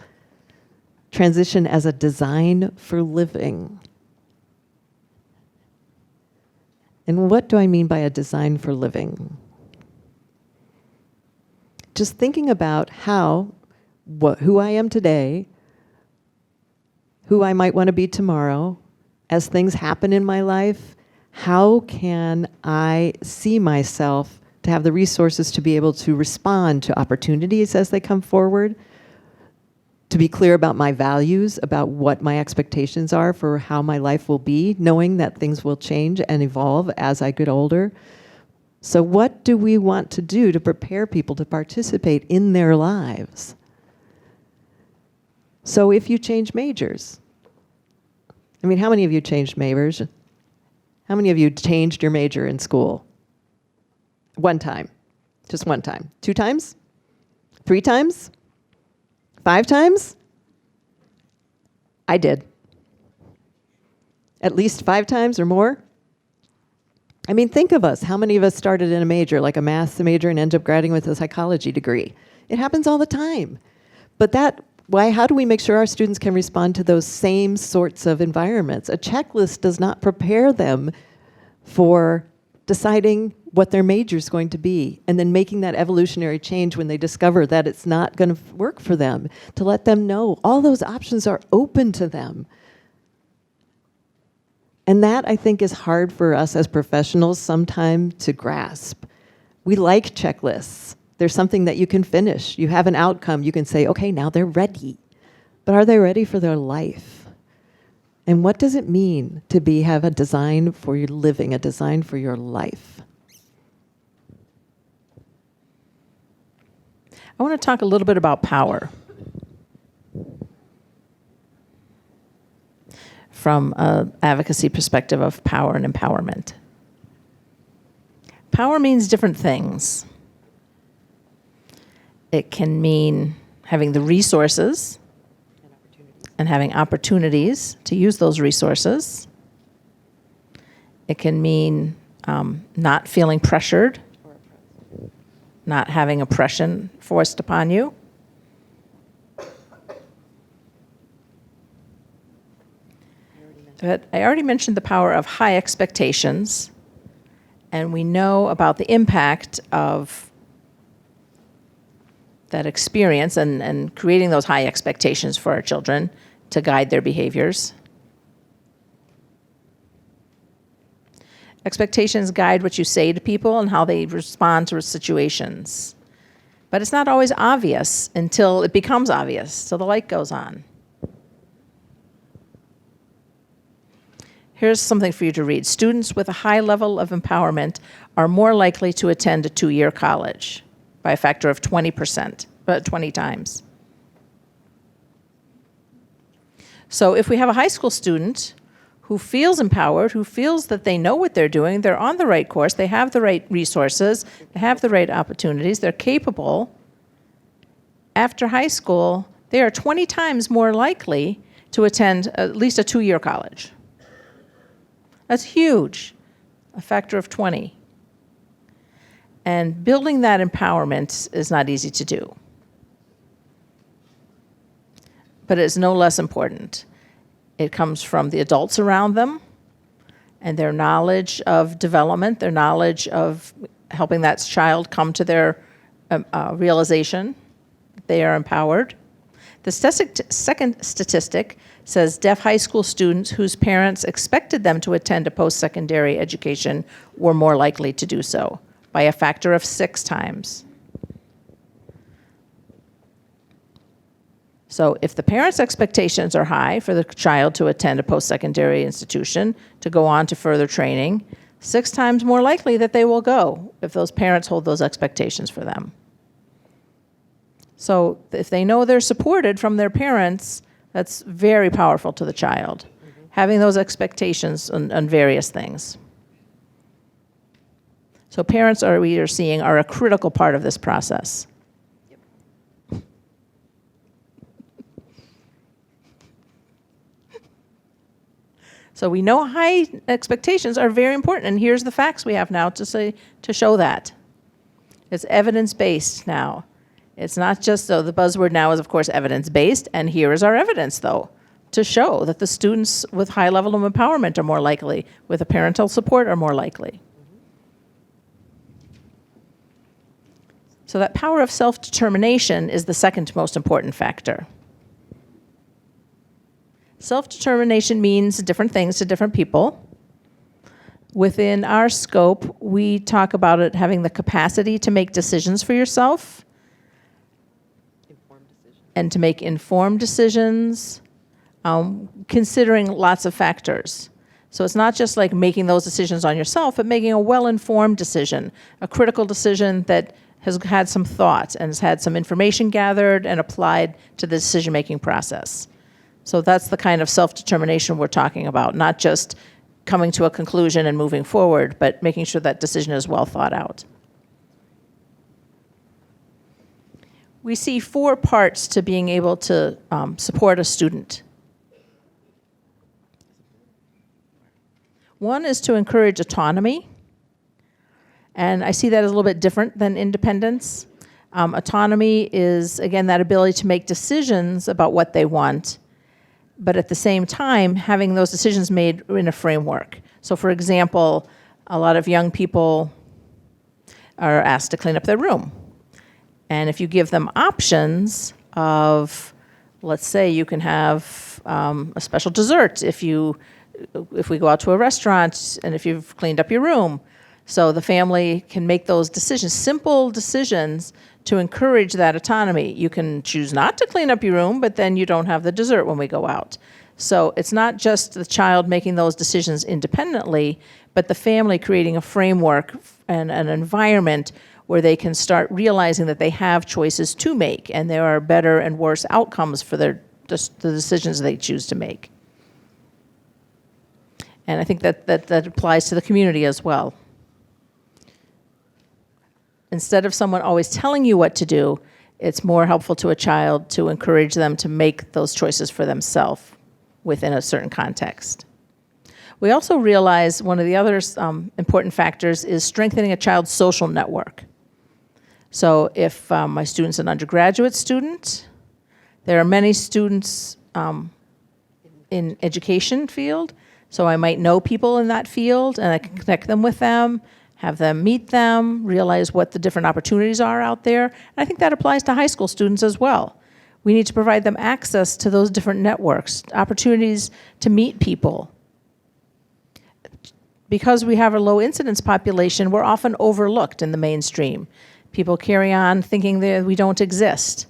transition as a design for living. And what do I mean by a design for living? Just thinking about who I am today, who I might want to be tomorrow, as things happen in my life, how can I see myself to have the resources to be able to respond to opportunities as they come forward, to be clear about my values, about what my expectations are for how my life will be, knowing that things will change and evolve as I get older. So what do we want to do to prepare people to participate in their lives? So if you change majors, I mean, how many of you changed majors? How many of you changed your major in school? One time, just one time. 2 times? 3 times? 5 times? I did. At least 5 times or more? I mean, think of us. How many of us started in a major, like a math major, and ended up graduating with a psychology degree? It happens all the time. But how do we make sure our students can respond to those same sorts of environments? A checklist does not prepare them for deciding what their major is going to be, and then making that evolutionary change when they discover that it's not going to work for them, to let them know all those options are open to them. And that, I think, is hard for us as professionals sometimes to grasp. We like checklists. There's something that you can finish. You have an outcome. You can say, okay, now they're ready. But are they ready for their life? And what does it mean to have a design for your living, a design for your life? I want to talk a little bit about power from an advocacy perspective of power and empowerment. Power means different things. It can mean having the resources and having opportunities to use those resources. It can mean not feeling pressured, not having oppression forced upon you. But I already mentioned the power of high expectations, and we know about the impact of that experience and creating those high expectations for our children to guide their behaviors. Expectations guide what you say to people and how they respond to situations. But it's not always obvious until it becomes obvious, till the light goes on. Here's something for you to read. Students with a high level of empowerment are more likely to attend a 2-year college by a factor of 20%, 20 times. So if we have a high school student who feels empowered, who feels that they know what they're doing, they're on the right course, they have the right resources, they have the right opportunities, they're capable, after high school, they are 20 times more likely to attend at least a 2-year college. That's huge, a factor of 20. And building that empowerment is not easy to do. But it's no less important. It comes from the adults around them and their knowledge of development, their knowledge of helping that child come to their realization they are empowered. The second statistic says deaf high school students whose parents expected them to attend a post-secondary education were more likely to do so by a factor of 6 times. So if the parents' expectations are high for the child to attend a post-secondary institution to go on to further training, 6 times more likely that they will go if those parents hold those expectations for them. So if they know they're supported from their parents, that's very powerful to the child, having those expectations on various things. So parents, we are seeing, are a critical part of this process. So we know high expectations are very important, and here's the facts we have now to show that. It's evidence-based now. It's not just, so the buzzword now is, of course, evidence-based, and here is our evidence, though, to show that the students with high level of empowerment are more likely, with a parental support are more likely. So that power of self-determination is the second most important factor. Self-determination means different things to different people. Within our scope, we talk about it having the capacity to make decisions for yourself, and to make informed decisions, considering lots of factors. So it's not just like making those decisions on yourself, but making a well-informed decision, a critical decision that has had some thought and has had some information gathered and applied to the decision-making process. So that's the kind of self-determination we're talking about, not just coming to a conclusion and moving forward, but making sure that decision is well thought out. We see 4 parts to being able to support a student. One is to encourage autonomy, and I see that as a little bit different than independence. Autonomy is, again, that ability to make decisions about what they want, but at the same time, having those decisions made in a framework. So for example, a lot of young people are asked to clean up their room. And if you give them options of, let's say you can have a special dessert if we go out to a restaurant and if you've cleaned up your room. So the family can make those decisions, simple decisions to encourage that autonomy. You can choose not to clean up your room, but then you don't have the dessert when we go out. So it's not just the child making those decisions independently, but the family creating a framework and an environment where they can start realizing that they have choices to make and there are better and worse outcomes for the decisions they choose to make. And I think that applies to the community as well. Instead of someone always telling you what to do, it's more helpful to a child to encourage them to make those choices for themselves within a certain context. We also realize one of the other important factors is strengthening a child's social network. So if my student's an undergraduate student, there are many students in education field, so I might know people in that field and I can connect them with them, have them meet them, realize what the different opportunities are out there. And I think that applies to high school students as well. We need to provide them access to those different networks, opportunities to meet people. Because we have a low incidence population, we're often overlooked in the mainstream. People carry on thinking that we don't exist.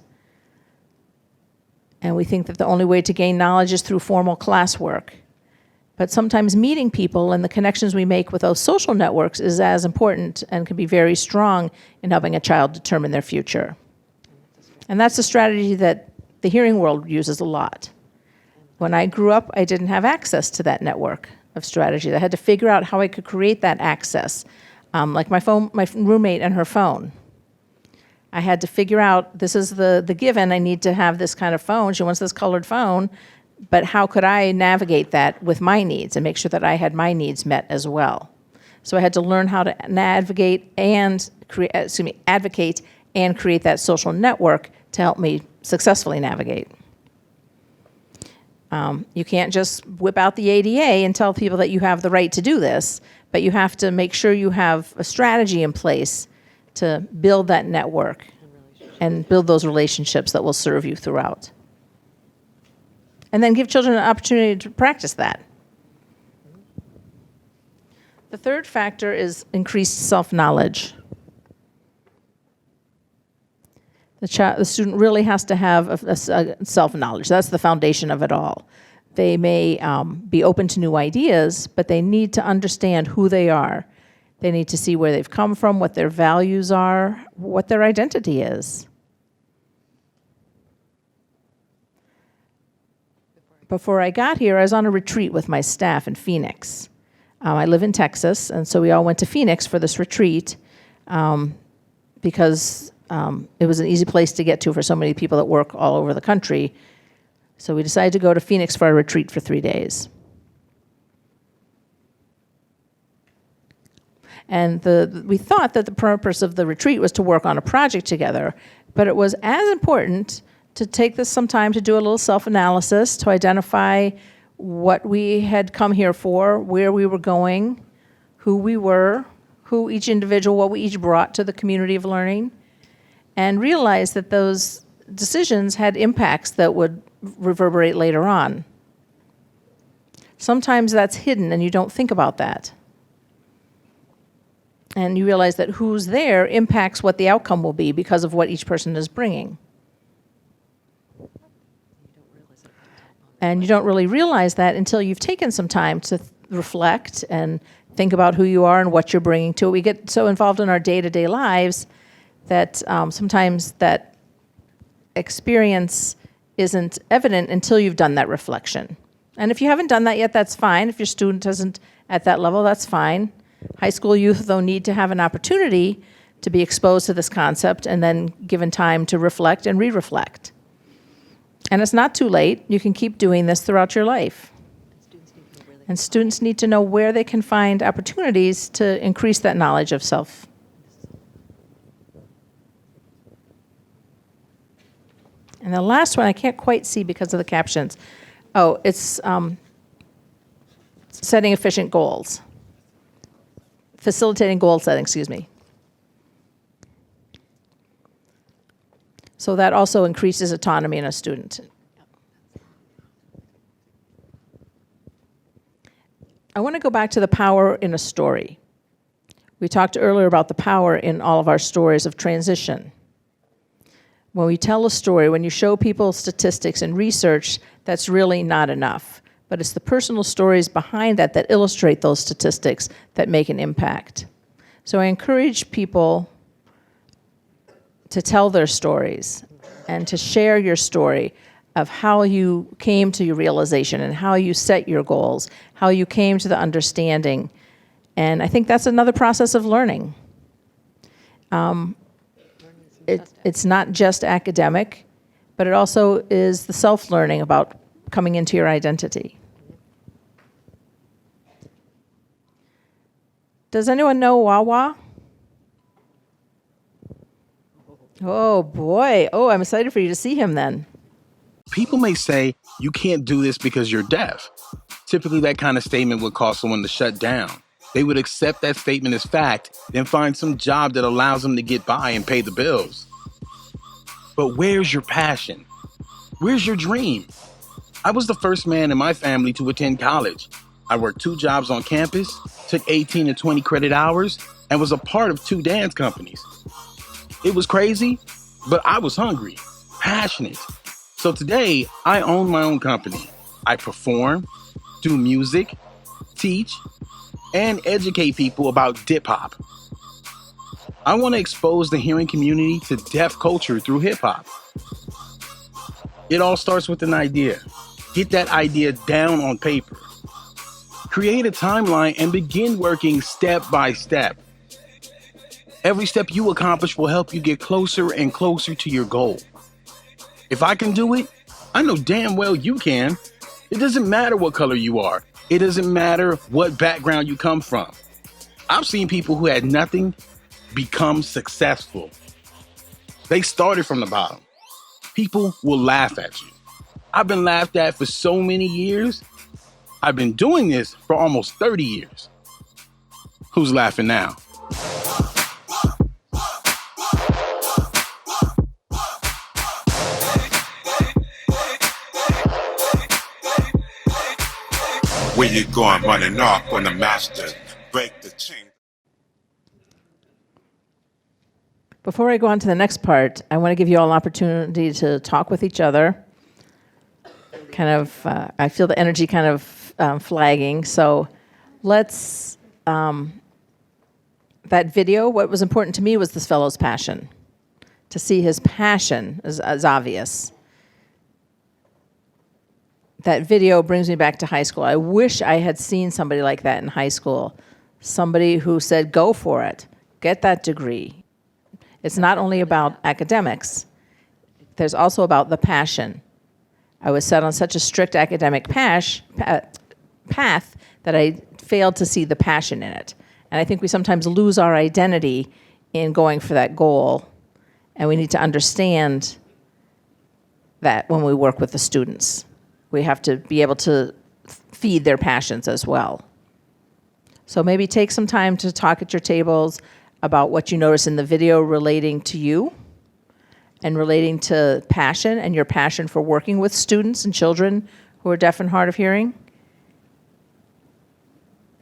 And we think that the only way to gain knowledge is through formal classwork. But sometimes meeting people and the connections we make with those social networks is as important and can be very strong in helping a child determine their future. And that's a strategy that the hearing world uses a lot. When I grew up, I didn't have access to that network of strategy. I had to figure out how I could create that access, like my roommate and her phone. I had to figure out, this is the given, I need to have this kind of phone. She wants this colored phone, but how could I navigate that with my needs and make sure that I had my needs met as well? So I had to learn how to advocate and create that social network to help me successfully navigate. You can't just whip out the ADA and tell people that you have the right to do this, but you have to make sure you have a strategy in place to build that network and build those relationships that will serve you throughout. And then give children an opportunity to practice that. The third factor is increased self-knowledge. The student really has to have a self-knowledge. That's the foundation of it all. They may be open to new ideas, but they need to understand who they are. They need to see where they've come from, what their values are, what their identity is. Before I got here, I was on a retreat with my staff in Phoenix. I live in Texas, and so we all went to Phoenix for this retreat because it was an easy place to get to for so many people that work all over the country. So we decided to go to Phoenix for a retreat for 3 days. And we thought that the purpose of the retreat was to work on a project together, but it was as important to take some time to do a little self-analysis, to identify what we had come here for, where we were going, who we were, who each individual, what we each brought to the community of learning, and realize that those decisions had impacts that would reverberate later on. Sometimes that's hidden and you don't think about that. And you realize that who's there impacts what the outcome will be because of what each person is bringing. And you don't really realize that until you've taken some time to reflect and think about who you are and what you're bringing to it. We get so involved in our day-to-day lives that sometimes that experience isn't evident until you've done that reflection. And if you haven't done that yet, that's fine. If your student isn't at that level, that's fine. High school youth, though, need to have an opportunity to be exposed to this concept and then given time to reflect and re-reflect. And it's not too late. You can keep doing this throughout your life. And students need to know where they can find opportunities to increase that knowledge of self. And the last one I can't quite see because of the captions. Oh, it's setting efficient goals. Facilitating goal setting, excuse me. So that also increases autonomy in a student. I want to go back to the power in a story. We talked earlier about the power in all of our stories of transition. When we tell a story, when you show people statistics and research, that's really not enough. But it's the personal stories behind that that illustrate those statistics that make an impact. So I encourage people to tell their stories and to share your story of how you came to your realization and how you set your goals, how you came to the understanding. And I think that's another process of learning. It's not just academic, but it also is the self-learning about coming into your identity. Does anyone know Wawa? Oh, boy. Oh, I'm excited for you to see him then. People may say, you can't do this because you're deaf. Typically, that kind of statement would cause someone to shut down. They would accept that statement as fact, then find some job that allows them to get by and pay the bills. But where's your passion? Where's your dream? I was the first man in my family to attend college. I worked 2 jobs on campus, took 18 and 20 credit hours, and was a part of 2 dance companies. It was crazy, but I was hungry, passionate. So today, I own my own company. I perform, do music, teach, and educate people about dip hop. I want to expose the hearing community to deaf culture through hip hop. It all starts with an idea. Get that idea down on paper. Create a timeline and begin working step by step. Every step you accomplish will help you get closer and closer to your goal. If I can do it, I know damn well you can. It doesn't matter what color you are. It doesn't matter what background you come from. I've seen people who had nothing become successful. They started from the bottom. People will laugh at you. I've been laughed at for so many years. I've been doing this for almost 30 years. Who's laughing now? Where you going running off on the master? Break the chain. Before I go on to the next part, I want to give you all an opportunity to talk with each other. I feel the energy kind of flagging. So let's, that video, what was important to me was this fellow's passion. To see his passion is obvious. That video brings me back to high school. I wish I had seen somebody like that in high school. Somebody who said, go for it, get that degree. It's not only about academics. There's also about the passion. I was set on such a strict academic path that I failed to see the passion in it. And I think we sometimes lose our identity in going for that goal. And we need to understand that when we work with the students. We have to be able to feed their passions as well. So maybe take some time to talk at your tables about what you notice in the video relating to you and relating to passion and your passion for working with students and children who are deaf and hard of hearing,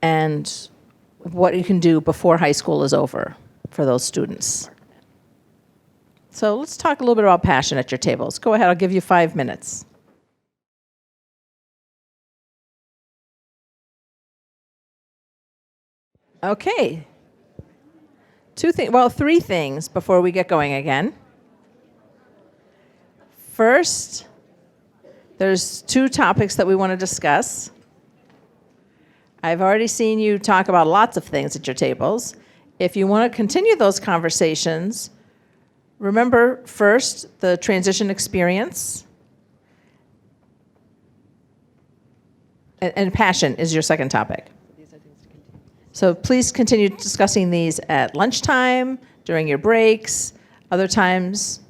and what you can do before high school is over for those students. So let's talk a little bit about passion at your tables. Go ahead, I'll give you 5 minutes. Okay. Three things before we get going again. First, there's 2 topics that we want to discuss. I've already seen you talk about lots of things at your tables. If you want to continue those conversations, remember first the transition experience. And passion is your second topic. So please continue discussing these at lunchtime, during your breaks, other times,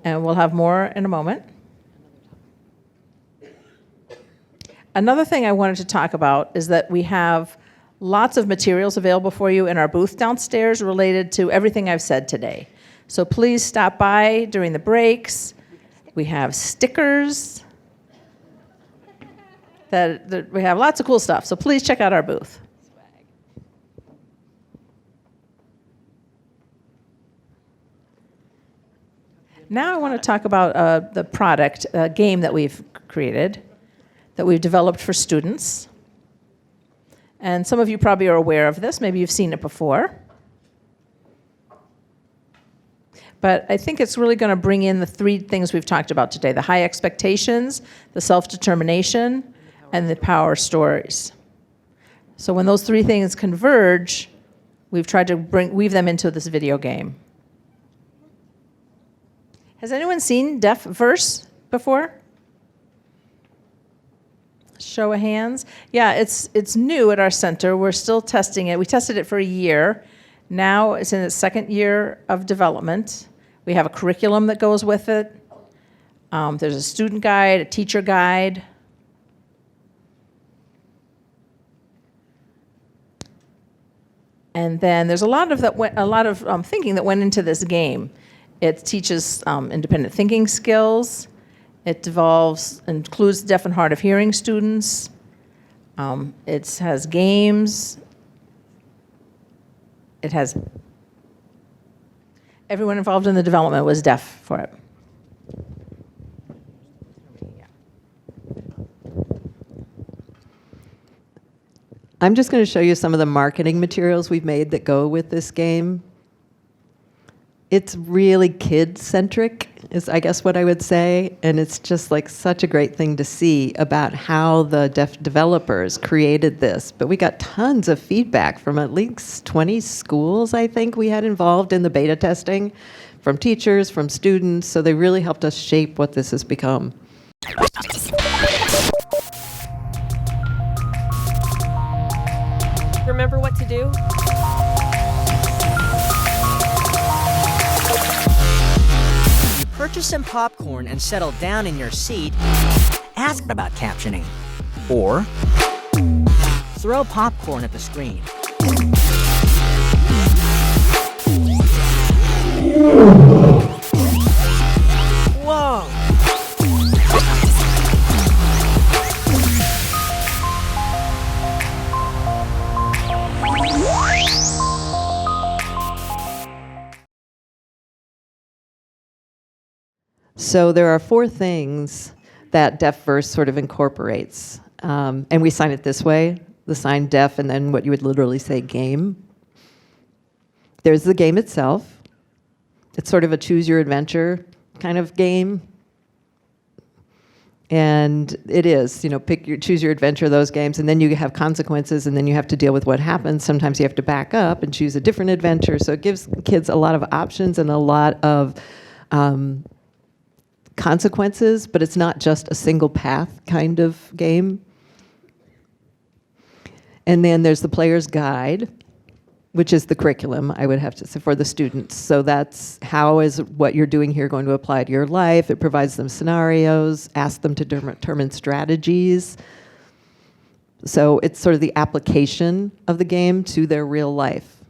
and we'll have more in a moment. Another thing I wanted to talk about is that we have lots of materials available for you in our booth downstairs related to everything I've said today. So please stop by during the breaks. We have stickers. We have lots of cool stuff, so please check out our booth. Now I want to talk about the product, a game that we've created, that we've developed for students. And some of you probably are aware of this. Maybe you've seen it before. But I think it's really going to bring in the 3 things we've talked about today: the high expectations, the self-determination, and the power stories. So when those 3 things converge, we've tried to weave them into this video game. Has anyone seen Deaf Verse before? Show of hands. Yeah, it's new at our center. We're still testing it. We tested it for a year. Now it's in its 2nd year of development. We have a curriculum that goes with it. There's a student guide, a teacher guide. And then there's a lot of thinking that went into this game. It teaches independent thinking skills. It includes deaf and hard of hearing students. It has games. It has everyone involved in the development was deaf for it. I'm just going to show you some of the marketing materials we've made that go with this game. It's really kid-centric. is, I guess, what I would say. And it's just like such a great thing to see about how the deaf developers created this. But we got tons of feedback from at least 20 schools, I think, we had involved in the beta testing, from teachers, from students. So they really helped us shape what this has become. Remember what to do? You purchase some popcorn and settle down in your seat, ask about captioning. Or throw popcorn at the screen. Whoa! So there are 4 things that DeafVerse sort of incorporates. And we sign it this way, the sign deaf, and then what you would literally say game. There's the game itself. It's sort of a choose your adventure kind of game. And it is, choose your adventure, those games, and then you have consequences, and then you have to deal with what happens. Sometimes you have to back up and choose a different adventure. So it gives kids a lot of options and a lot of consequences, but it's not just a single path kind of game. And then there's the player's guide, which is the curriculum, I would have to say, for the students. So that's how is what you're doing here going to apply to your life. It provides them scenarios, asks them to determine strategies. So it's sort of the application of the game to their real life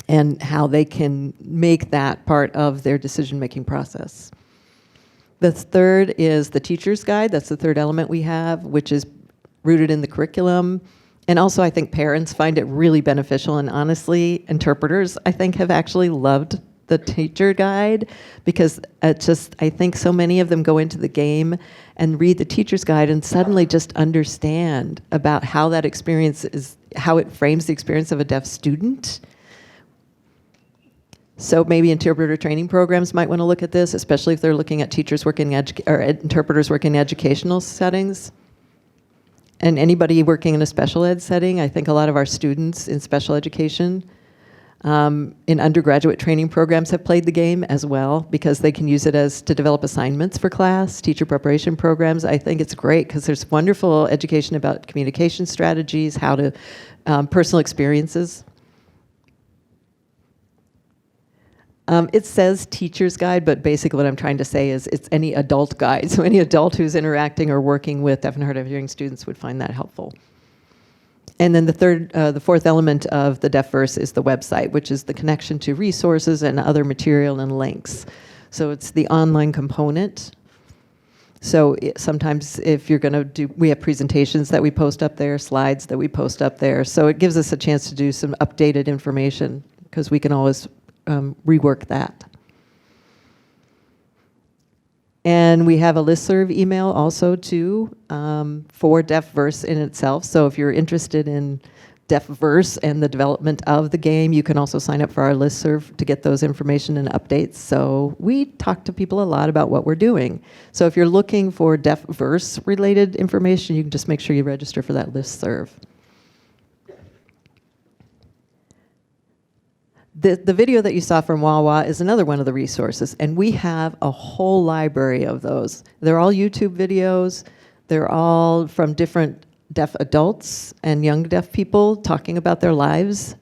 and how they can make that part of their decision-making process. The third is the teacher's guide. That's the third element we have, which is rooted in the curriculum. And also, I think parents find it really beneficial. And honestly, interpreters, I think, have actually loved the teacher guide because I think so many of them go into the game and read the teacher's guide and suddenly just understand about how that experience is, how it frames the experience of a deaf student. So maybe interpreter training programs might want to look at this, especially if they're looking at teachers working or interpreters working in educational settings. And anybody working in a special ed setting, I think a lot of our students in special education in undergraduate training programs have played the game as well because they can use it to develop assignments for class, teacher preparation programs. I think it's great because there's wonderful education about communication strategies, how to, personal experiences. It says teacher's guide, but basically what I'm trying to say is it's any adult guide. So any adult who's interacting or working with deaf and hard of hearing students would find that helpful. And then the fourth element of the DeafVerse is the website, which is the connection to resources and other material and links. So it's the online component. So sometimes if you're going to we have presentations that we post up there, slides that we post up there. So it gives us a chance to do some updated information because we can always rework that. And we have a listserv email also too for DeafVerse in itself. So if you're interested in DeafVerse and the development of the game, you can also sign up for our listserv to get those information and updates. So we talk to people a lot about what we're doing. So if you're looking for DeafVerse related information, you can just make sure you register for that listserv. The video that you saw from Wawa is another one of the resources, and we have a whole library of those. They're all YouTube videos. They're all from different deaf adults and young deaf people talking about their lives,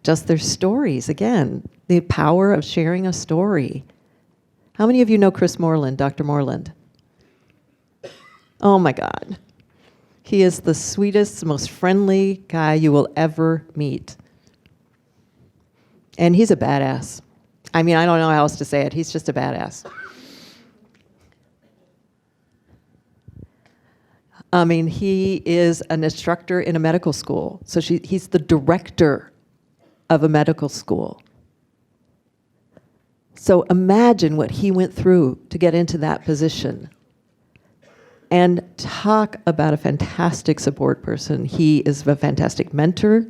just their stories. Again, the power of sharing a story. How many of you know Chris Moreland, Dr. Moreland? Oh my God. He is the sweetest, most friendly guy you will ever meet. And he's a badass. I mean, I don't know how else to say it. He's just a badass. I mean, he is an instructor in a medical school. So he's the director of a medical school. So imagine what he went through to get into that position. And talk about a fantastic support person. He is a fantastic mentor.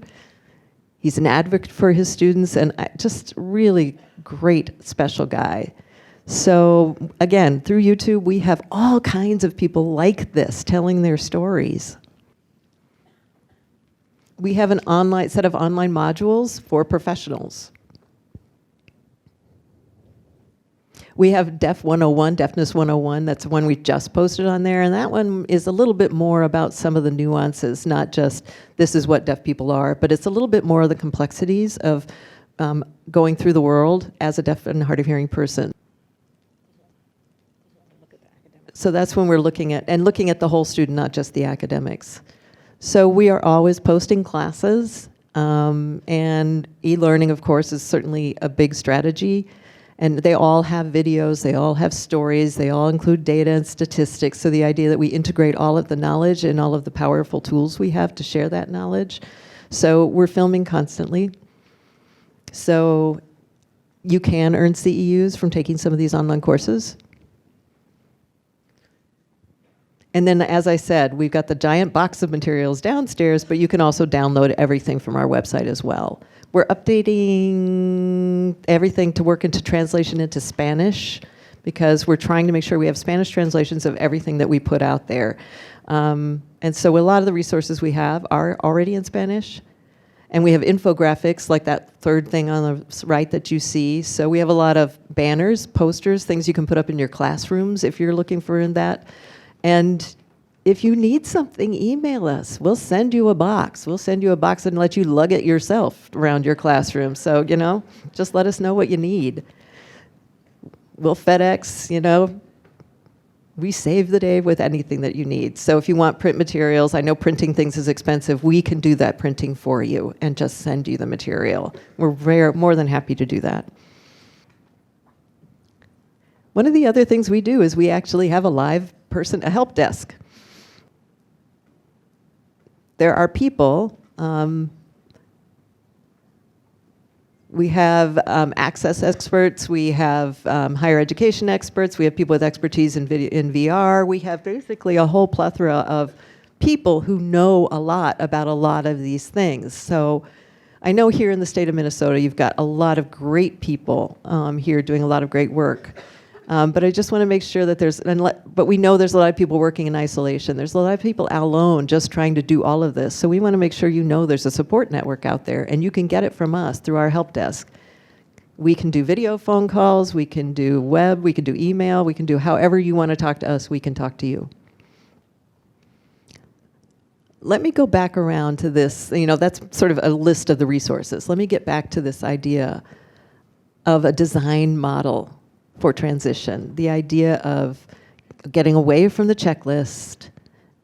He's an advocate for his students and just really great, special guy. So again, through YouTube, we have all kinds of people like this telling their stories. We have an online set of online modules for professionals. We have Deaf 101, Deafness 101. That's one we just posted on there. And that one is a little bit more about some of the nuances, not just this is what deaf people are, but it's a little bit more of the complexities of going through the world as a deaf and hard of hearing person. So that's when we're looking at the whole student, not just the academics. So we are always posting classes, and e-learning, of course, is certainly a big strategy. And they all have videos, they all have stories, they all include data and statistics. So the idea that we integrate all of the knowledge and all of the powerful tools we have to share that knowledge. So we're filming constantly. So you can earn CEUs from taking some of these online courses. And then, as I said, we've got the giant box of materials downstairs, but you can also download everything from our website as well. We're updating everything to work into translation into Spanish, because we're trying to make sure we have Spanish translations of everything that we put out there. And so a lot of the resources we have are already in Spanish. And we have infographics, like that third thing on the right that you see. So we have a lot of banners, posters, things you can put up in your classrooms if you're looking for that. And if you need something, email us. We'll send you a box. We'll send you a box and let you lug it yourself around your classroom. So, just let us know what you need. We'll FedEx, we save the day with anything that you need. So if you want print materials, I know printing things is expensive. We can do that printing for you and just send you the material. We're more than happy to do that. One of the other things we do is we actually have a live person, a help desk. There are people, we have access experts, we have higher education experts, we have people with expertise in VR, we have basically a whole plethora of people who know a lot about a lot of these things. So I know here in the state of Minnesota, you've got a lot of great people here doing a lot of great work. But I just want to make sure that but we know there's a lot of people working in isolation. There's a lot of people alone just trying to do all of this. So we want to make sure there's a support network out there, and you can get it from us through our help desk. We can do video phone calls, we can do web, we can do email, we can do however you want to talk to us, we can talk to you. Let me go back around to this, that's sort of a list of the resources. Let me get back to this idea of a design model for transition, the idea of getting away from the checklist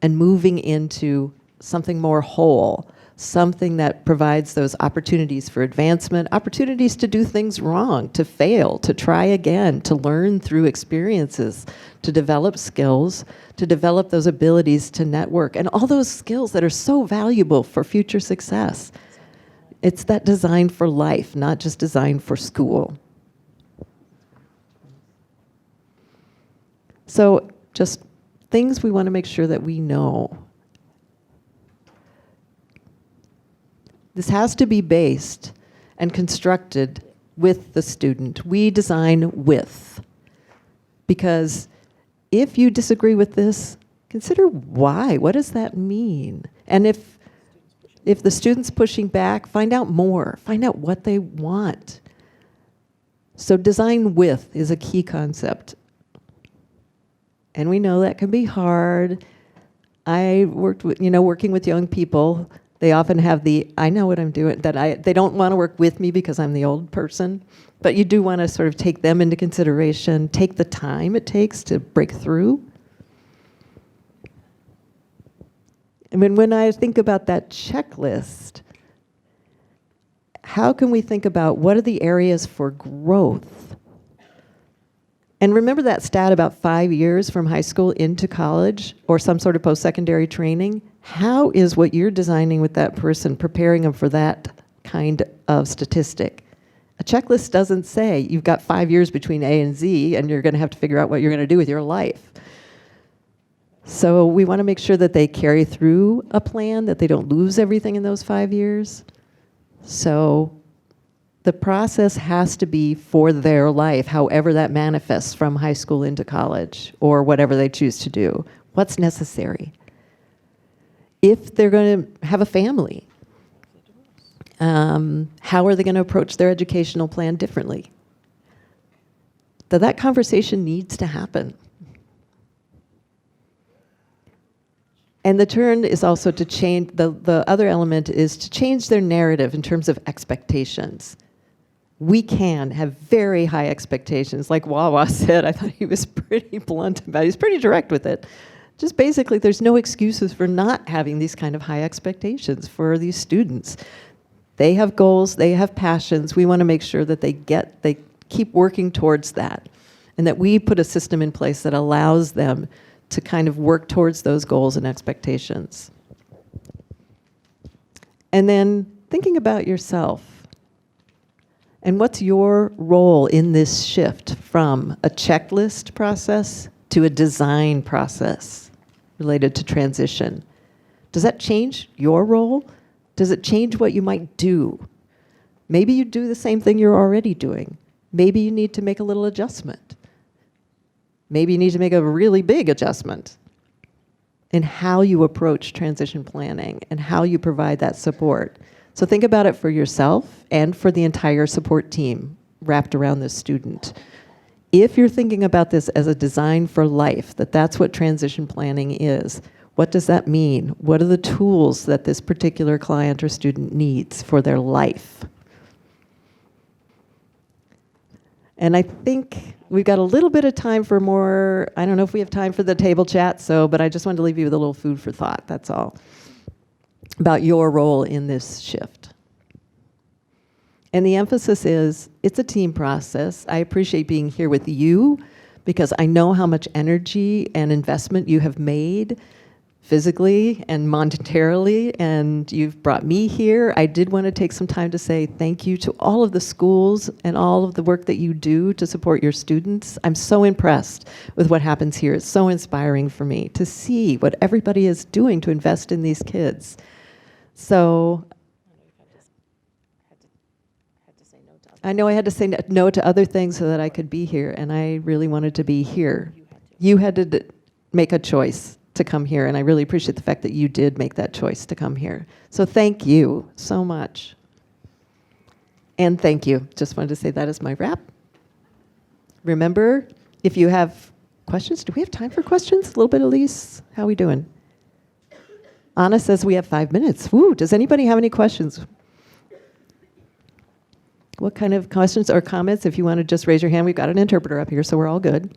and moving into something more whole, something that provides those opportunities for advancement, opportunities to do things wrong, to fail, to try again, to learn through experiences, to develop skills, to develop those abilities to network, and all those skills that are so valuable for future success. It's that design for life, not just design for school. So just things we want to make sure that we know. This has to be based and constructed with the student. We design with. Because if you disagree with this, consider why. What does that mean? And if the student's pushing back, find out more. Find out what they want. So design with is a key concept. And we know that can be hard. I worked with, working with young people, they often have I know what I'm doing, they don't want to work with me because I'm the old person, but you do want to sort of take them into consideration, take the time it takes to break through. I mean, when I think about that checklist, how can we think about what are the areas for growth? And remember that stat about 5 years from high school into college or some sort of post-secondary training? How is what you're designing with that person preparing them for that kind of statistic? A checklist doesn't say you've got 5 years between A and Z and you're going to have to figure out what you're going to do with your life. So we want to make sure that they carry through a plan, that they don't lose everything in those 5 years. So The process has to be for their life, however that manifests from high school into college or whatever they choose to do. What's necessary? If they're going to have a family, how are they going to approach their educational plan differently? That conversation needs to happen. And the turn is also to change, the other element is to change their narrative in terms of expectations. We can have very high expectations. Like Wawa said, I thought he was pretty blunt about it. He's pretty direct with it. Just basically, there's no excuses for not having these kind of high expectations for these students. They have goals, they have passions. We want to make sure that they keep working towards that, and that we put a system in place that allows them to kind of work towards those goals and expectations. And then thinking about yourself. And what's your role in this shift from a checklist process to a design process related to transition? Does that change your role? Does it change what you might do? Maybe you do the same thing you're already doing. Maybe you need to make a little adjustment. Maybe you need to make a really big adjustment in how you approach transition planning and how you provide that support. So think about it for yourself and for the entire support team wrapped around this student. If you're thinking about this as a design for life, that's what transition planning is, what does that mean? What are the tools that this particular client or student needs for their life? And I think we've got a little bit of time for more, I don't know if we have time for the table chat, but I just wanted to leave you with a little food for thought, that's all, about your role in this shift. And the emphasis is, it's a team process. I appreciate being here with you because I know how much energy and investment you have made physically and monetarily, and you've brought me here. I did want to take some time to say thank you to all of the schools and all of the work that you do to support your students. I'm so impressed with what happens here. It's so inspiring for me to see what everybody is doing to invest in these kids. So I know I had to say no to other things so that I could be here, and I really wanted to be here. You had to make a choice to come here, and I really appreciate the fact that you did make that choice to come here. So thank you so much. And thank you. Just wanted to say that as my wrap. Remember, if you have questions, do we have time for questions? A little bit, Elise? How are we doing? Anna says we have 5 minutes. Woo, does anybody have any questions? What kind of questions or comments? If you want to just raise your hand, we've got an interpreter up here, so we're all good.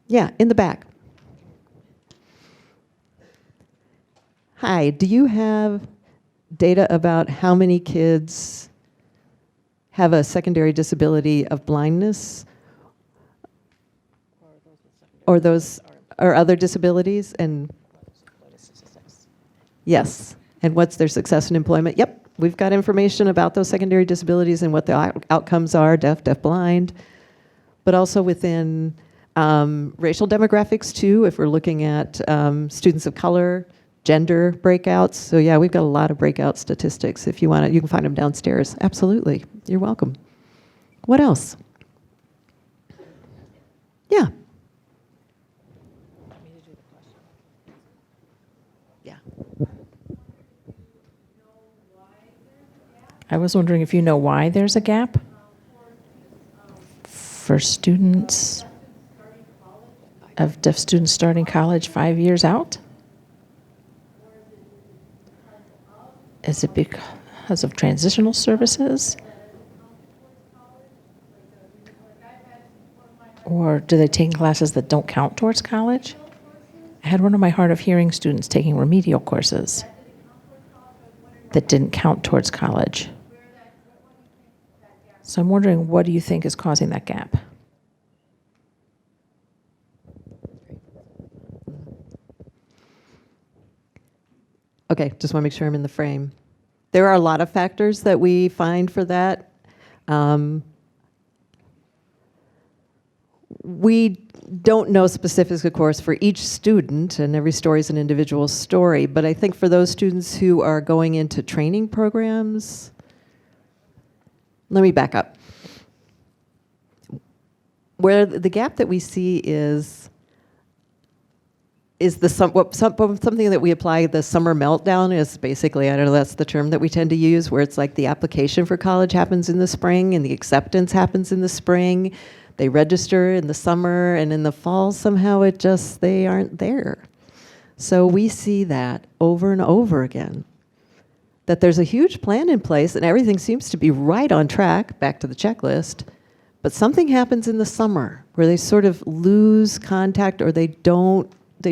Yeah, in the back. Hi, do you have data about how many kids have a secondary disability of blindness or other disabilities? And yes, and what's their success in employment? Yep, we've got information about those secondary disabilities and what the outcomes are, deaf, blind, but also within racial demographics too, if we're looking at students of color, gender breakouts. So yeah, we've got a lot of breakout statistics. If you want it, you can find them downstairs. Absolutely. You're welcome. What else? Yeah. Yeah. I was wondering if you know why there's a gap for students of deaf students starting college 5 years out? Is it because of transitional services? Or do they take classes that don't count towards college? I had one of my hard of hearing students taking remedial courses that didn't count towards college. So I'm wondering, what do you think is causing that gap? Okay, just want to make sure I'm in the frame. There are a lot of factors that we find for that. We don't know specifics, of course, for each student, and every story is an individual story, but I think for those students who are going into training programs, let me back up. Where the gap that we see is something that we apply, the summer meltdown is basically, I don't know, that's the term that we tend to use, where it's like the application for college happens in the spring and the acceptance happens in the spring. They register in the summer, and in the fall somehow they aren't there. So we see that over and over again, that there's a huge plan in place and everything seems to be right on track, back to the checklist, but something happens in the summer where they sort of lose contact or they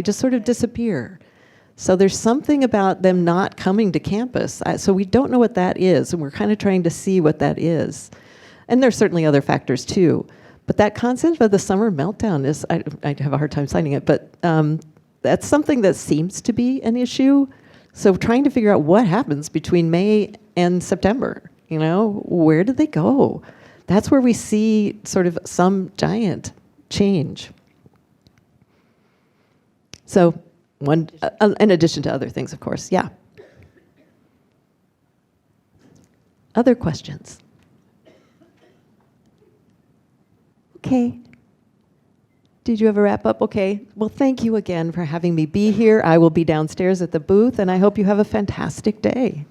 just sort of disappear. So there's something about them not coming to campus. So we don't know what that is, and we're kind of trying to see what that is. And there's certainly other factors too. But that concept of the summer meltdown is, I have a hard time citing it, but that's something that seems to be an issue. So trying to figure out what happens between May and September, where did they go? That's where we see sort of some giant change. So one, in addition to other things, of course, yeah. Other questions? Okay. Did you have a wrap up? Okay. Well, thank you again for having me be here. I will be downstairs at the booth, and I hope you have a fantastic day.